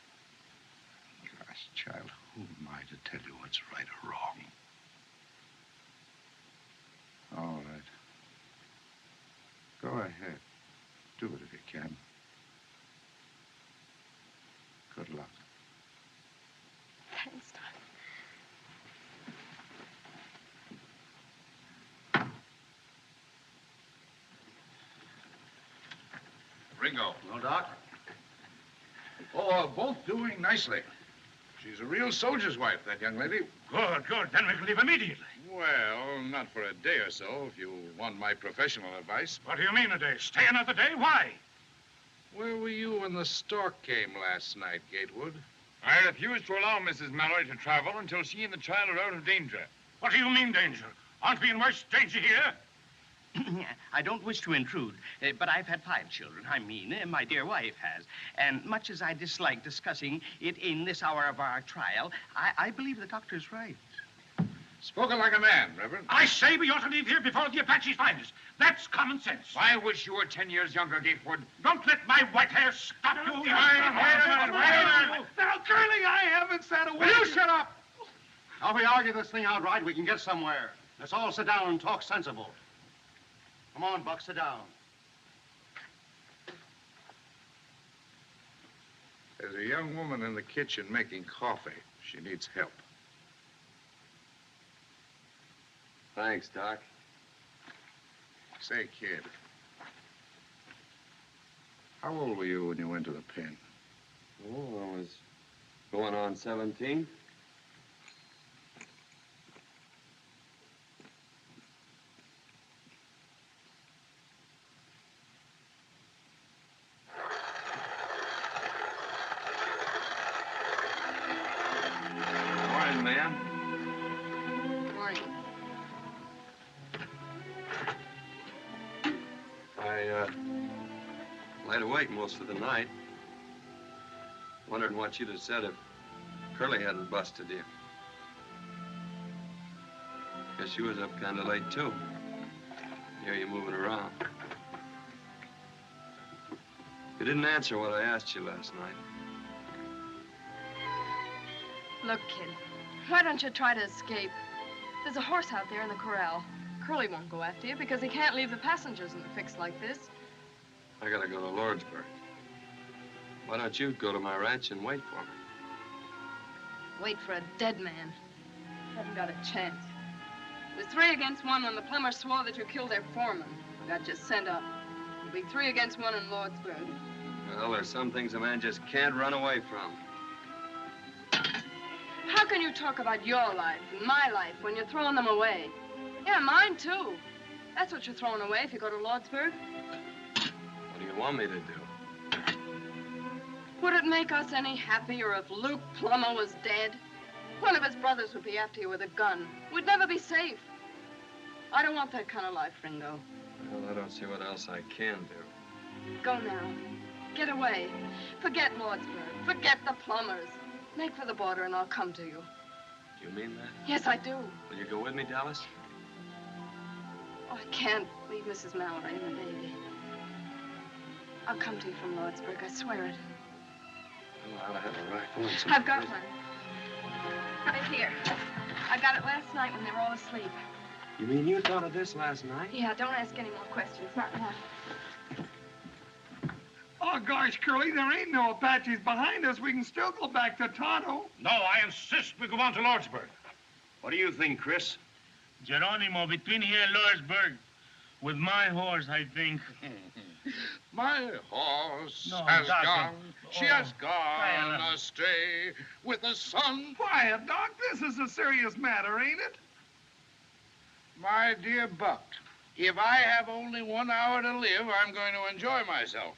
Gosh, child, who am I to tell you what's right or wrong? All right. Go ahead. Do it if you can. Good luck. Thanks, Doc. Ringo. No, Doc? Oh, both doing nicely. She's a real soldier's wife, that young lady. Good, good. Then we can leave immediately. Well, not for a day or so, if you want my professional advice. What do you mean a day? Stay another day? Why? Where were you when the stork came last night, Gatewood? I refuse to allow Mrs. Mallory to travel until she and the child are out of danger. What do you mean, danger? Aren't we in worse danger here? I don't wish to intrude, but I've had 5 children. I mean, my dear wife has. And much as I dislike discussing it in this hour of our trial, I believe the doctor's right. Spoken like a man, Reverend. I say we ought to leave here before the Apaches find us. That's common sense. I wish you were 10 years younger, Gatewood. Don't let my white hair stop you. Now, Curly, I haven't said a word. Will you shut up? Now, if we argue this thing outright, we can get somewhere. Let's all sit down and talk sensible. Come on, Buck, sit down. There's a young woman in the kitchen making coffee. She needs help. Thanks, Doc. Say, kid, how old were you when you went to the pen? Oh, I was going on 17. Morning, ma'am. Morning. I laid awake most of the night, wondering what you'd have said if Curly hadn't busted you. Guess you was up kind of late, too. Hear you moving around. You didn't answer what I asked you last night. Look, kid, why don't you try to escape? There's a horse out there in the corral. Curly won't go after you because he can't leave the passengers in a fix like this. I gotta go to Lordsburg. Why don't you go to my ranch and wait for me? Wait for a dead man. Haven't got a chance. It was 3 against 1 when the plumber swore that you killed their foreman. I got you sent up. It'll be 3 against 1 in Lordsburg. Well, there's some things a man just can't run away from. How can you talk about your life and my life when you're throwing them away? Yeah, mine, too. That's what you're throwing away if you go to Lordsburg. What do you want me to do? Would it make us any happier if Luke Plummer was dead? One of his brothers would be after you with a gun. We'd never be safe. I don't want that kind of life, Ringo. Well, I don't see what else I can do. Go now. Get away. Forget Lordsburg. Forget the Plumbers. Make for the border and I'll come to you. Do you mean that? Yes, I do. Will you go with me, Dallas? Oh, I can't leave Mrs. Mallory and the baby. I'll come to you from Lordsburg, I swear it. Well, I ought to have a rifle and some... I've got one. Right here. I got it last night when they were all asleep. You mean you thought of this last night? Yeah, don't ask any more questions. Not now. Oh, gosh, Curly, there ain't no Apaches behind us. We can still go back to Tonto. No, I insist we go on to Lordsburg. What do you think, Chris? Geronimo, between here and Lordsburg, with my horse, I think. My horse No, has Doctor. gone, she has gone Quiet. astray with the sun. Quiet, Doc. This is a serious matter, ain't it? My dear Buck, if I have only 1 hour to live, I'm going to enjoy myself.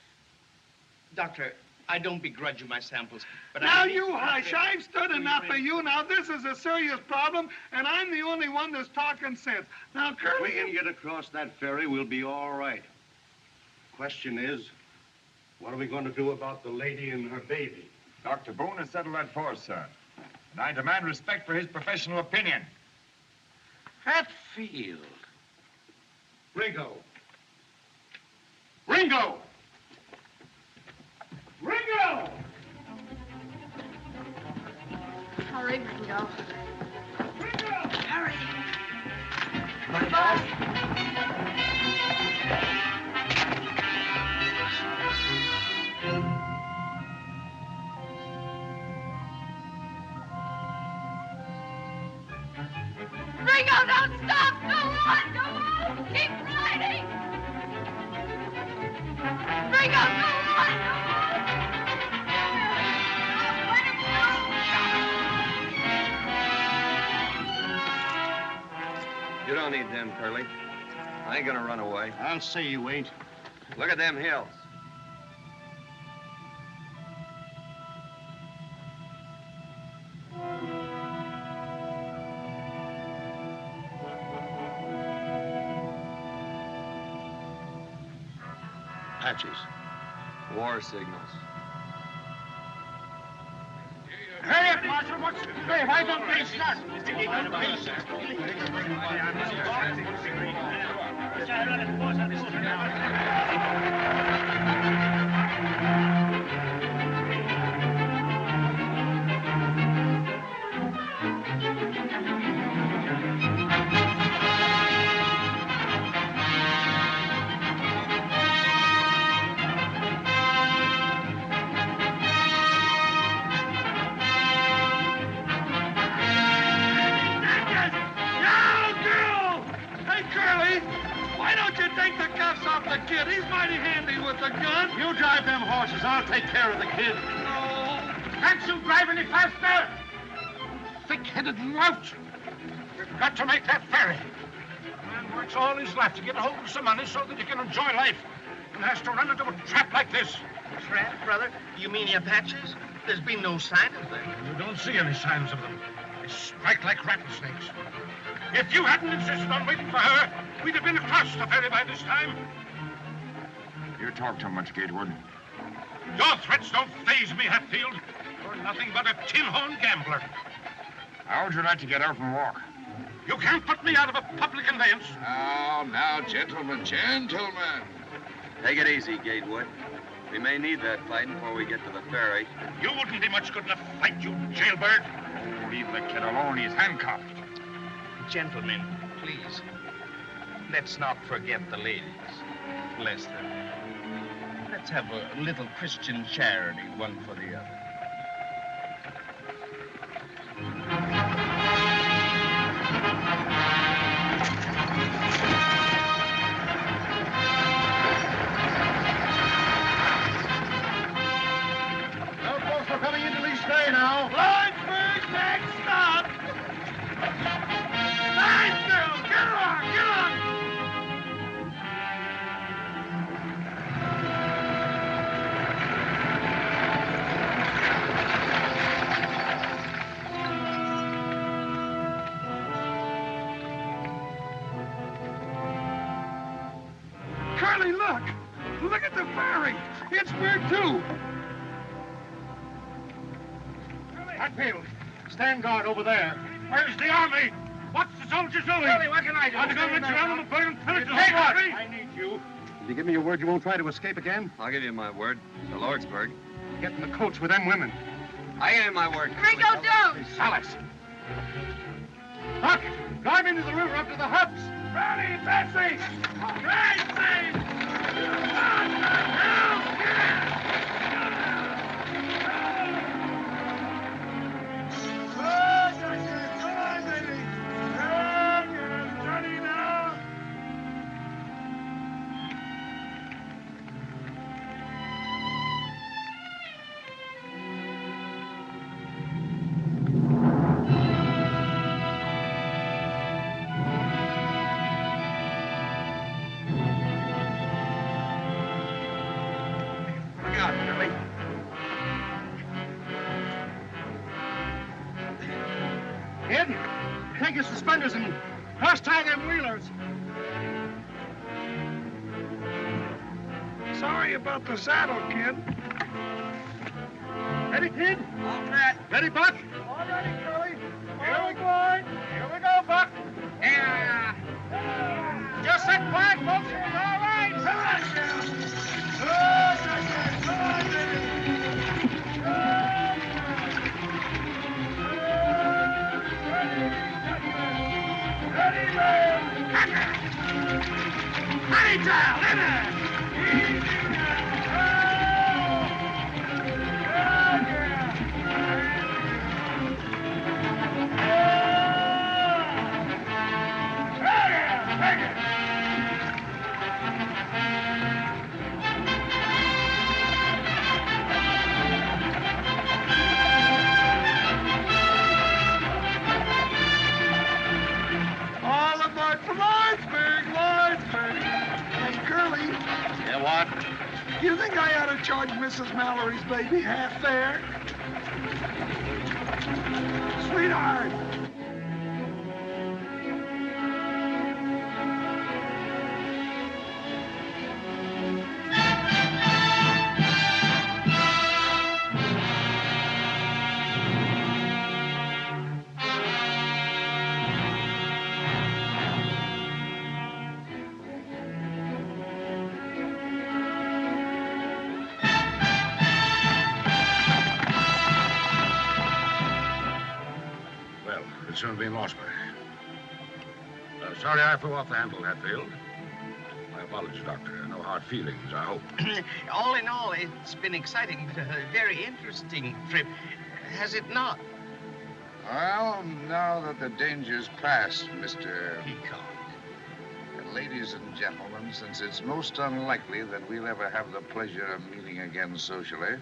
Doctor, I don't begrudge you my samples, but Now, I... you hush. I've stood enough of you. Now, this is a serious problem, and I'm the only one that's talking sense. Now, If Curly... we can get across that ferry, we'll be all right. Question is, what are we going to do about the lady and her baby? Dr. Boone has settled that for us, sir. And I demand respect for his professional opinion. Hatfield. Ringo! Ringo! Ringo! Hurry, Ringo. Ringo! Hurry. Ringo, don't stop! Go on! Go on! Keep riding! Ringo, go on! Go on! Let him go! You don't need them, Curly. I ain't gonna run away. I'll say you ain't. Look at them hills. Apaches. War signals. Hurry up, Marshal. What's the Hey, why don't they start? kid. He's mighty handy with the gun. You drive them horses. I'll take care of the kid. No. Can't you drive any faster? Thick-headed lout. You've got to make that ferry. A man works all his life to get a hold of some money so that he can enjoy life, and has to run into a trap like this. Trap, brother? You mean the Apaches? There's been no sign of them. You don't see any signs of them. They strike like rattlesnakes. If you hadn't insisted on waiting for her, we'd have been across the ferry by this time. You talk too much, Gatewood. Your threats don't faze me, Hatfield. You're nothing but a tin-horn gambler. How would you like to get out and walk? You can't put me out of a public conveyance. Now, gentlemen, gentlemen. Take it easy, Gatewood. We may need that fight before we get to the ferry. You wouldn't be much good in a fight, you jailbird. Oh, leave the kid alone. He's handcuffed. Gentlemen, please, let's not forget the ladies. Bless them. Let's have a little Christian charity, one for the other. Well, folks, we're coming into Lee's Bay now. Lawrenceburg, next stop. Nice girl. Get on, get on. Curly, look. Look at the ferry. It's where too. Hatfield, stand guard over there. Where's the army? What's the soldiers doing? Curly, what can I do? Are they going to let you run them burn and pillage the Take whole what? country? I need you. Did you give me your word you won't try to escape again? I'll give you my word. To Lordsburg. Get in the coach with them women. I give you my word. Ringo, don't! Silas. Buck, drive into the river up to the huts. Ready, Betsy! Betsy! Look out, Curly. Kid, take your suspenders and cross-tie them wheelers. Sorry about the saddle, kid. Ready, kid? All set. Ready, Buck? All ready, Curly. Here we go. Here we go, Buck. Yeah. Just sit quiet, folks. It's all right. Honey child, all aboard for Lawrenceburg, Lawrenceburg. Hey, Curly, Yeah, what? you think I ought to charge Mrs. Mallory's baby half fare? Sweetheart. Well, it's soon be in Lawsbury. Sorry I threw off the handle, Hatfield. My apologies, Doctor. No hard feelings, I hope. All in all, it's been exciting, but a very interesting trip. Has it not? Well, now that the danger's past, Mr. Peacock. Ladies and gentlemen, since it's most unlikely that we'll ever have the pleasure of meeting again socially,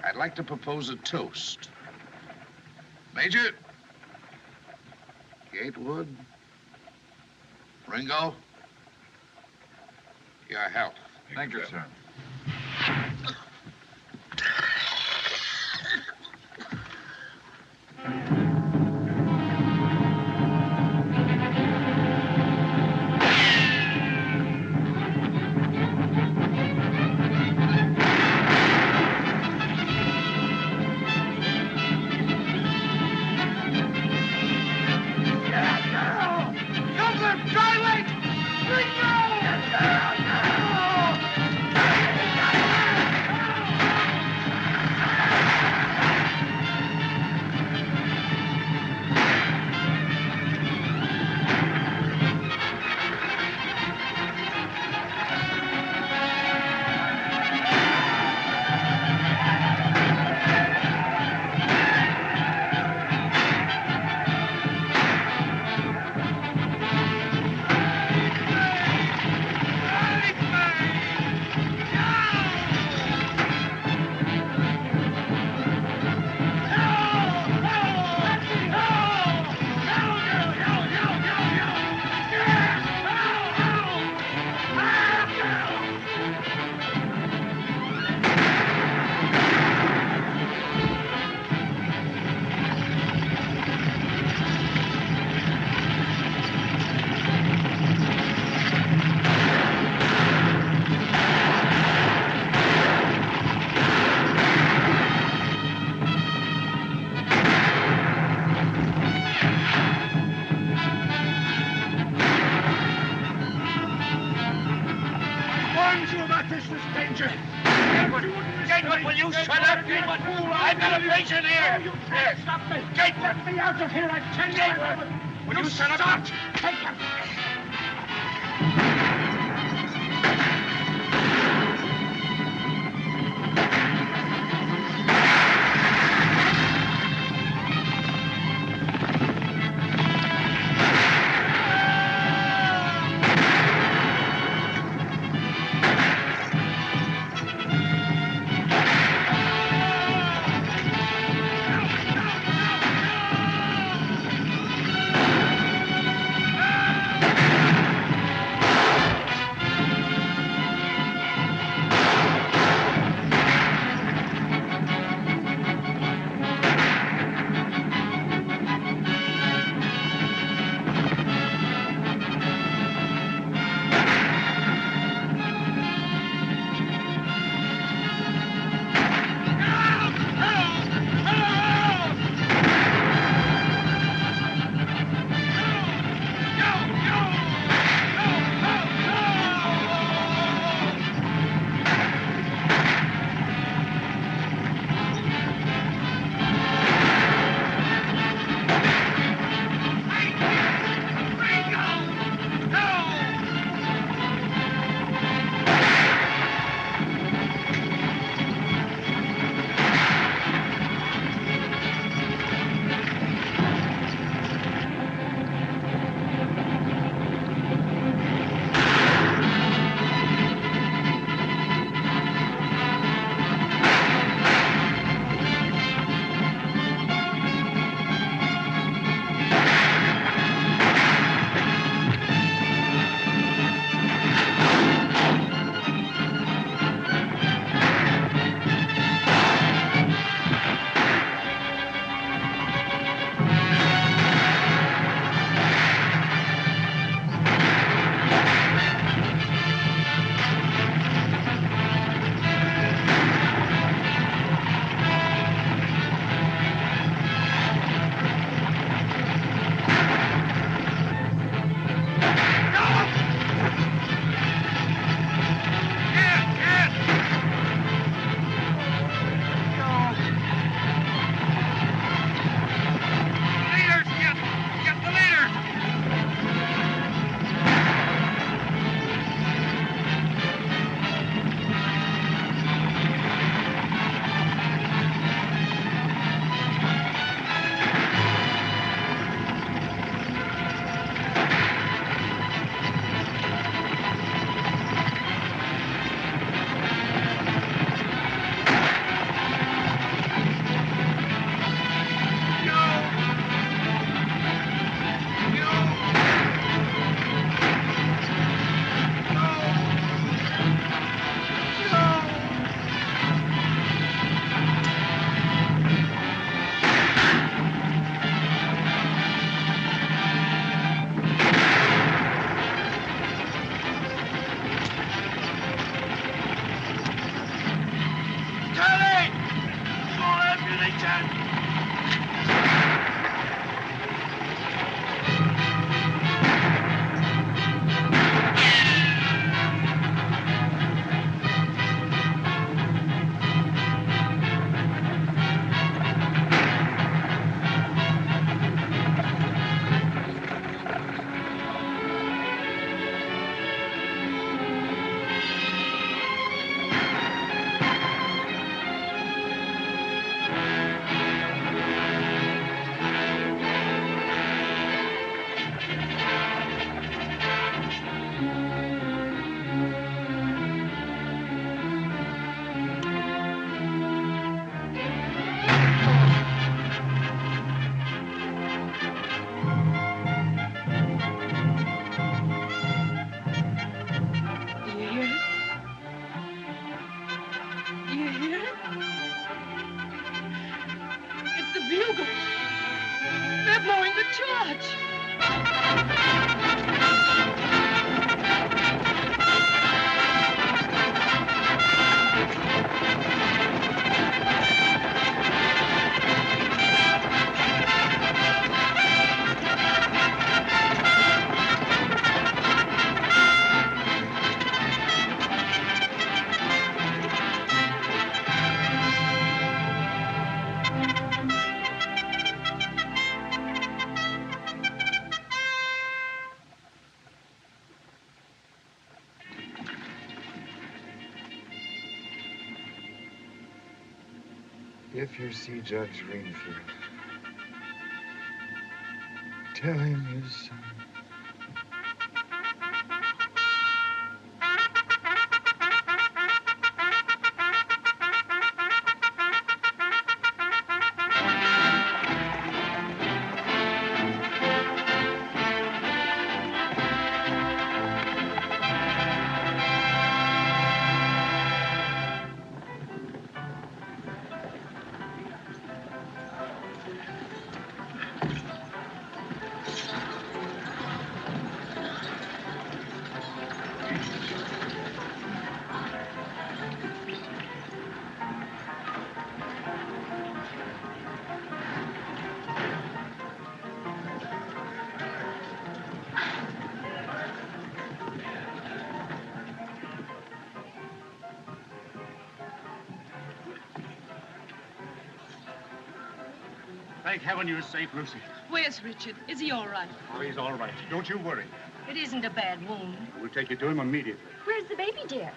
I'd like to propose a toast. Major, Gatewood, Ringo, your health. Thank you, sir. Gatewood, will you shut up, Gatewood? I've got a patient here. Here, stop me. Gatewood. Let me out of here, I tell you. Gatewood, will you shut up? Take him. But George! If you see Judge Greenfield, tell him his son. Thank heaven you're safe, Lucy. Where's Richard? Is he all right? Oh, he's all right. Don't you worry. It isn't a bad wound. We'll take you to him immediately. Where's the baby, dear?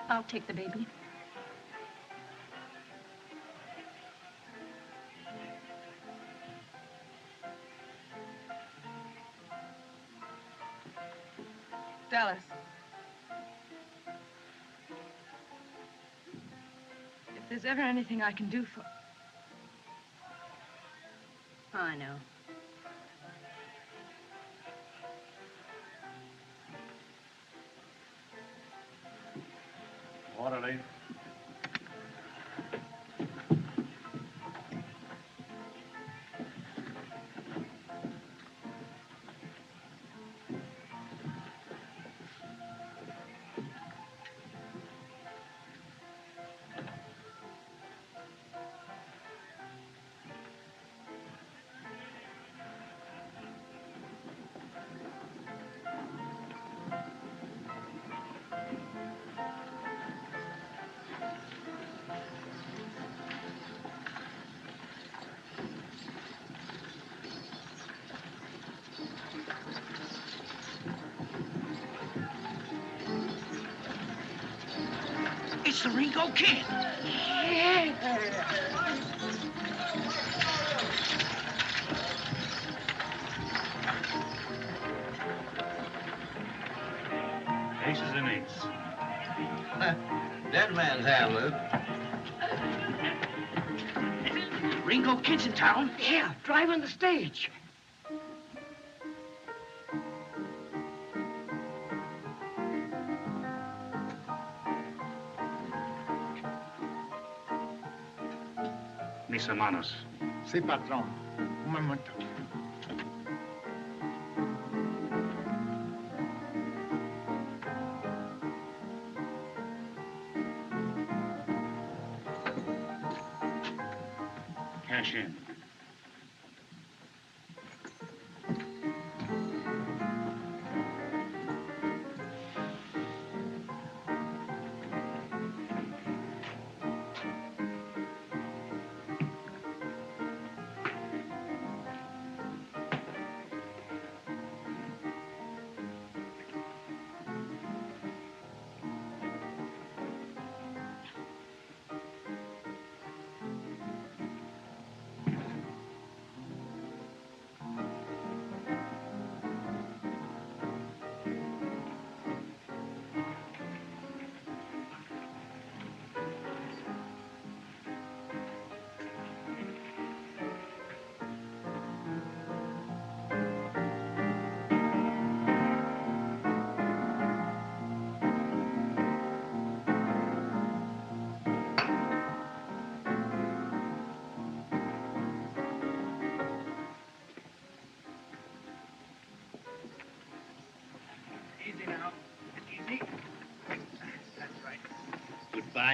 I'll take the baby. Dallas. If there's ever anything I can do for... I know. Orderly. It's the Ringo Kid. Aces and eights. Dead man's Hamlet. Ringo Kid's in town? Yeah, driving the stage. Mis hermanos. Sí, patrón. Un momento. Cash in.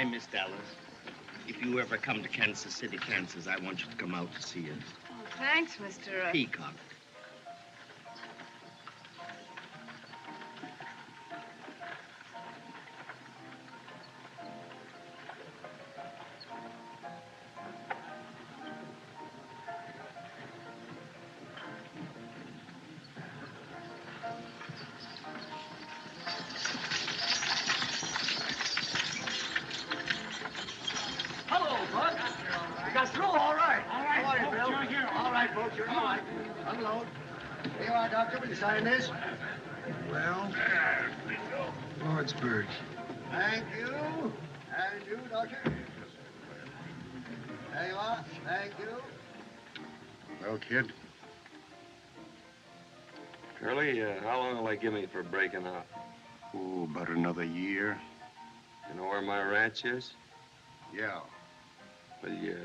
time, Miss Dallas. If you ever come to Kansas City, Kansas, I want you to come out to see us. Oh, thanks, Mr. Peacock. Hello, Bud. You got through all right. All right, How are you, folks, Bill? you're here. All right, folks, you're all right. Unload. Here you are, Doctor. Will you sign this? Well, Lordsburg. Thank you. And you, Doctor. There you are. Thank you. Well, kid, Curly, how long will they give me for breaking out? oh, about another year. You know where my ranch is? Yeah. Will you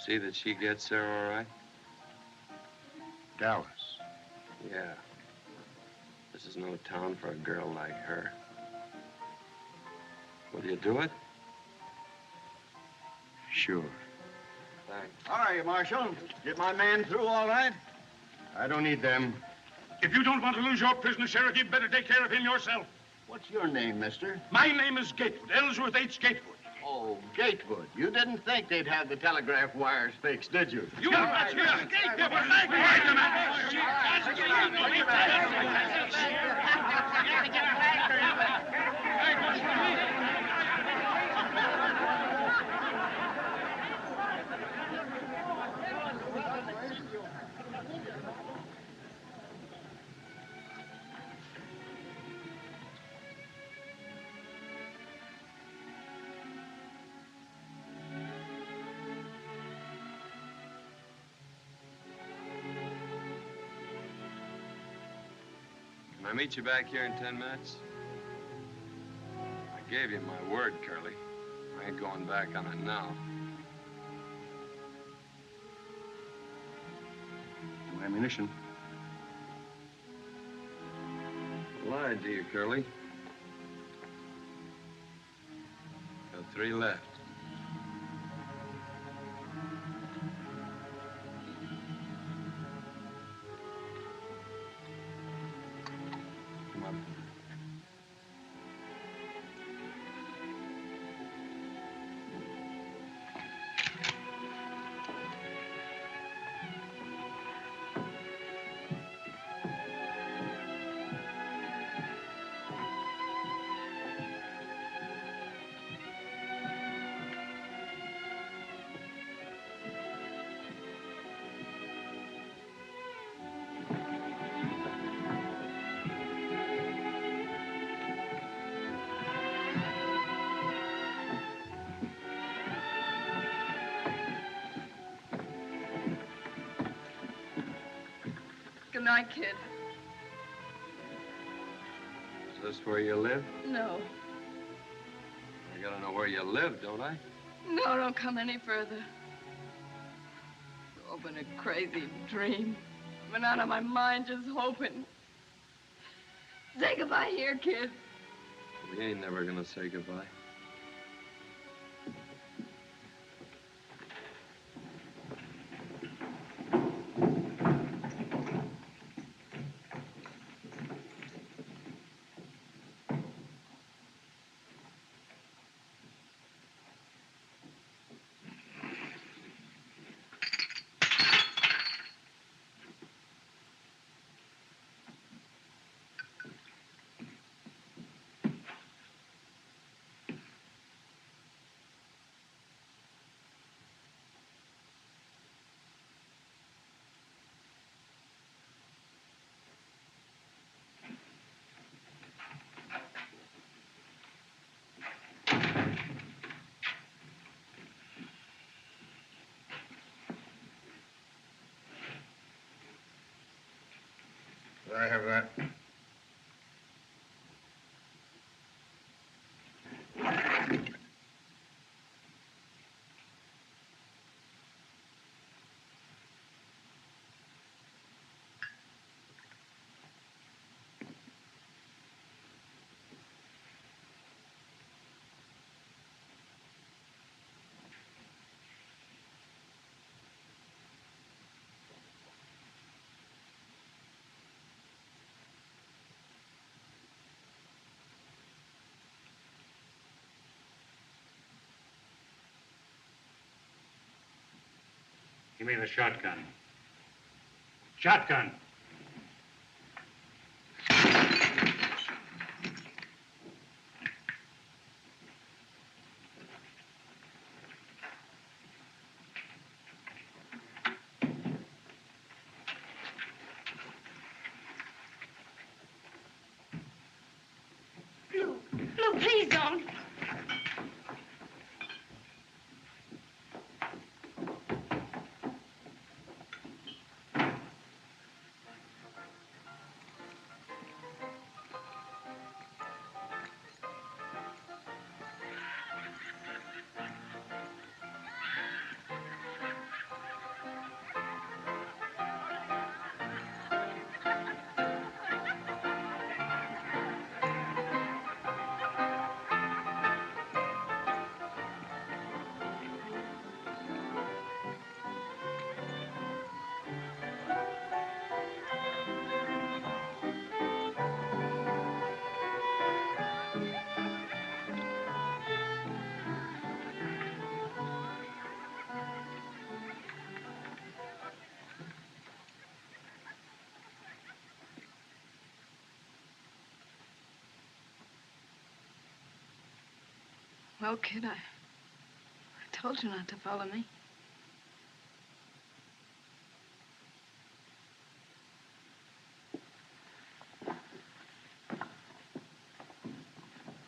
see that she gets there all right? Dallas. Yeah. This is no town for a girl like her. Will you do it? Sure. Thanks. How are you, Marshal? Get my man through all right? I don't need them. If you don't want to lose your prisoner, Sheriff, you'd better take care of him yourself. What's your name, mister? My name is Gatewood, Ellsworth H. Gatewood. Oh, Gatewood. You didn't think they'd have the telegraph wires fixed, did you? You All are right, Can I meet you back here in 10 minutes? I gave you my word, Curly. I ain't going back on it now. No ammunition. I lied to you, Curly. Got 3 left. Come on. Good night, kid. Is this where you live? No. I gotta know where you live, don't I? No, don't come any further. It's all been a crazy dream. I've been out of my mind just hoping. Say goodbye here, kid. We ain't never gonna say goodbye. me the shotgun. Shotgun. Luke, please don't. Well, kid, I told you not to follow me.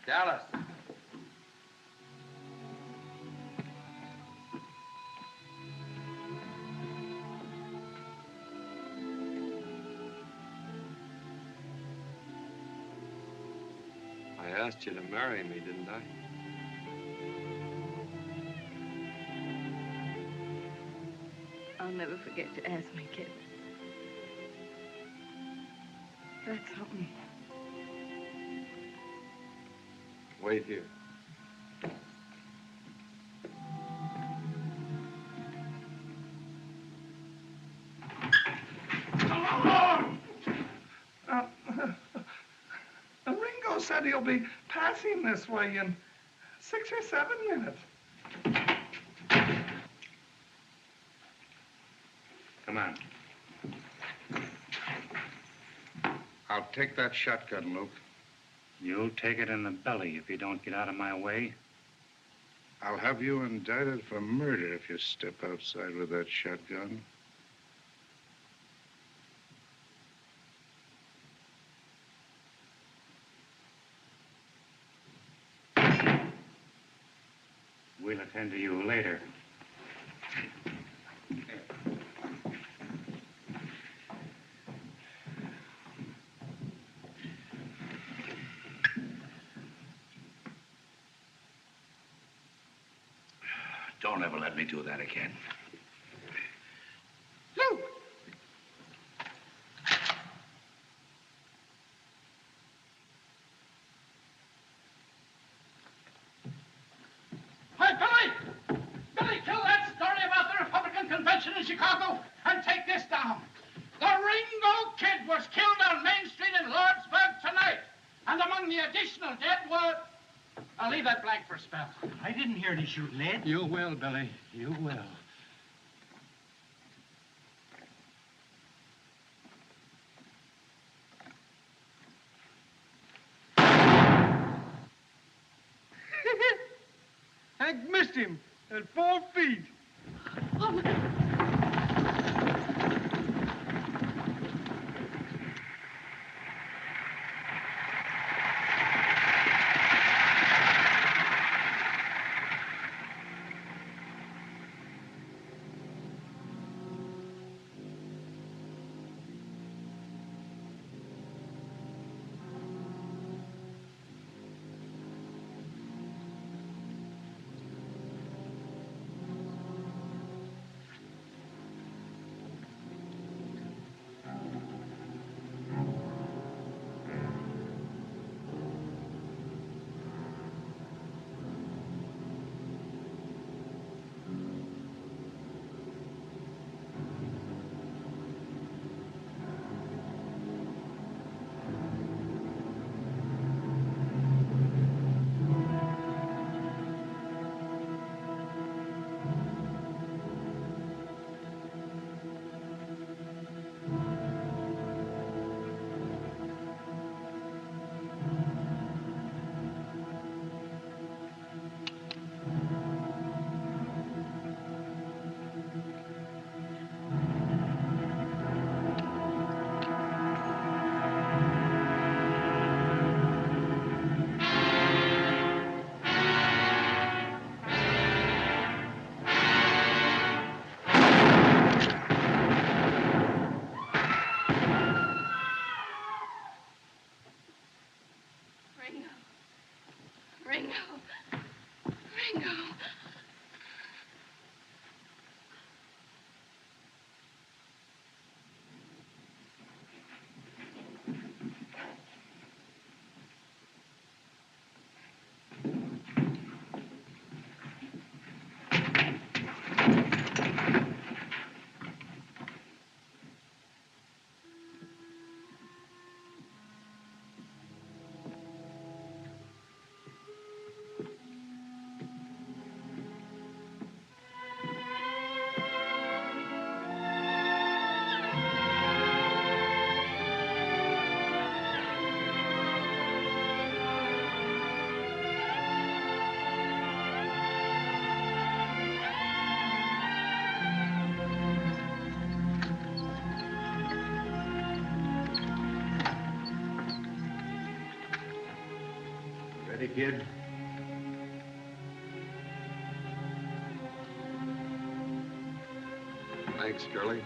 Dallas. I asked you to marry me, didn't I? I'll never forget to ask me, kid. That's something. Wait here. Ringo said he'll be passing this way in 6 or 7 minutes. Come on. I'll take that shotgun, Luke. You'll take it in the belly if you don't get out of my way. I'll have you indicted for murder if you step outside with that shotgun. We'll attend to you later. Don't ever let me do that again. Luke! Hey, Billy! Billy, kill that story about the Republican convention in Chicago and take this down. The Ringo Kid was killed on Main Street in Lordsburg tonight. And among the additional dead were... I'll leave that blank for a spell. I didn't hear any shooting, Ed. You will, Billy. You will. Hank missed him at 4 feet. Ringo. Ringo. Ringo. Ready, kid? Thanks, Curly.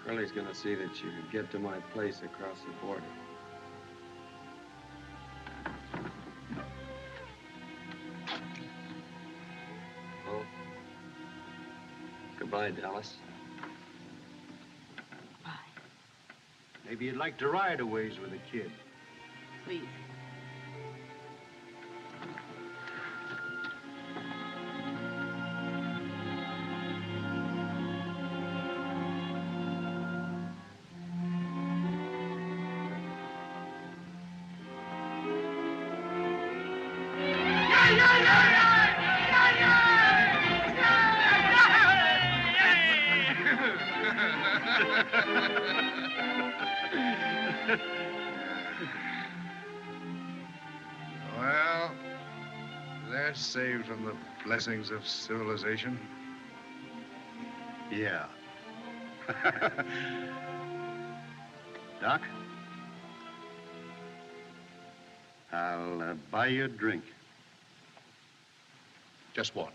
Curly's gonna see that you get to my place across the border. Well, goodbye, Dallas. Maybe you'd like to ride a ways with a kid. Please. Well, they're saved from the blessings of civilization. Yeah. Doc? I'll buy you a drink. Just one.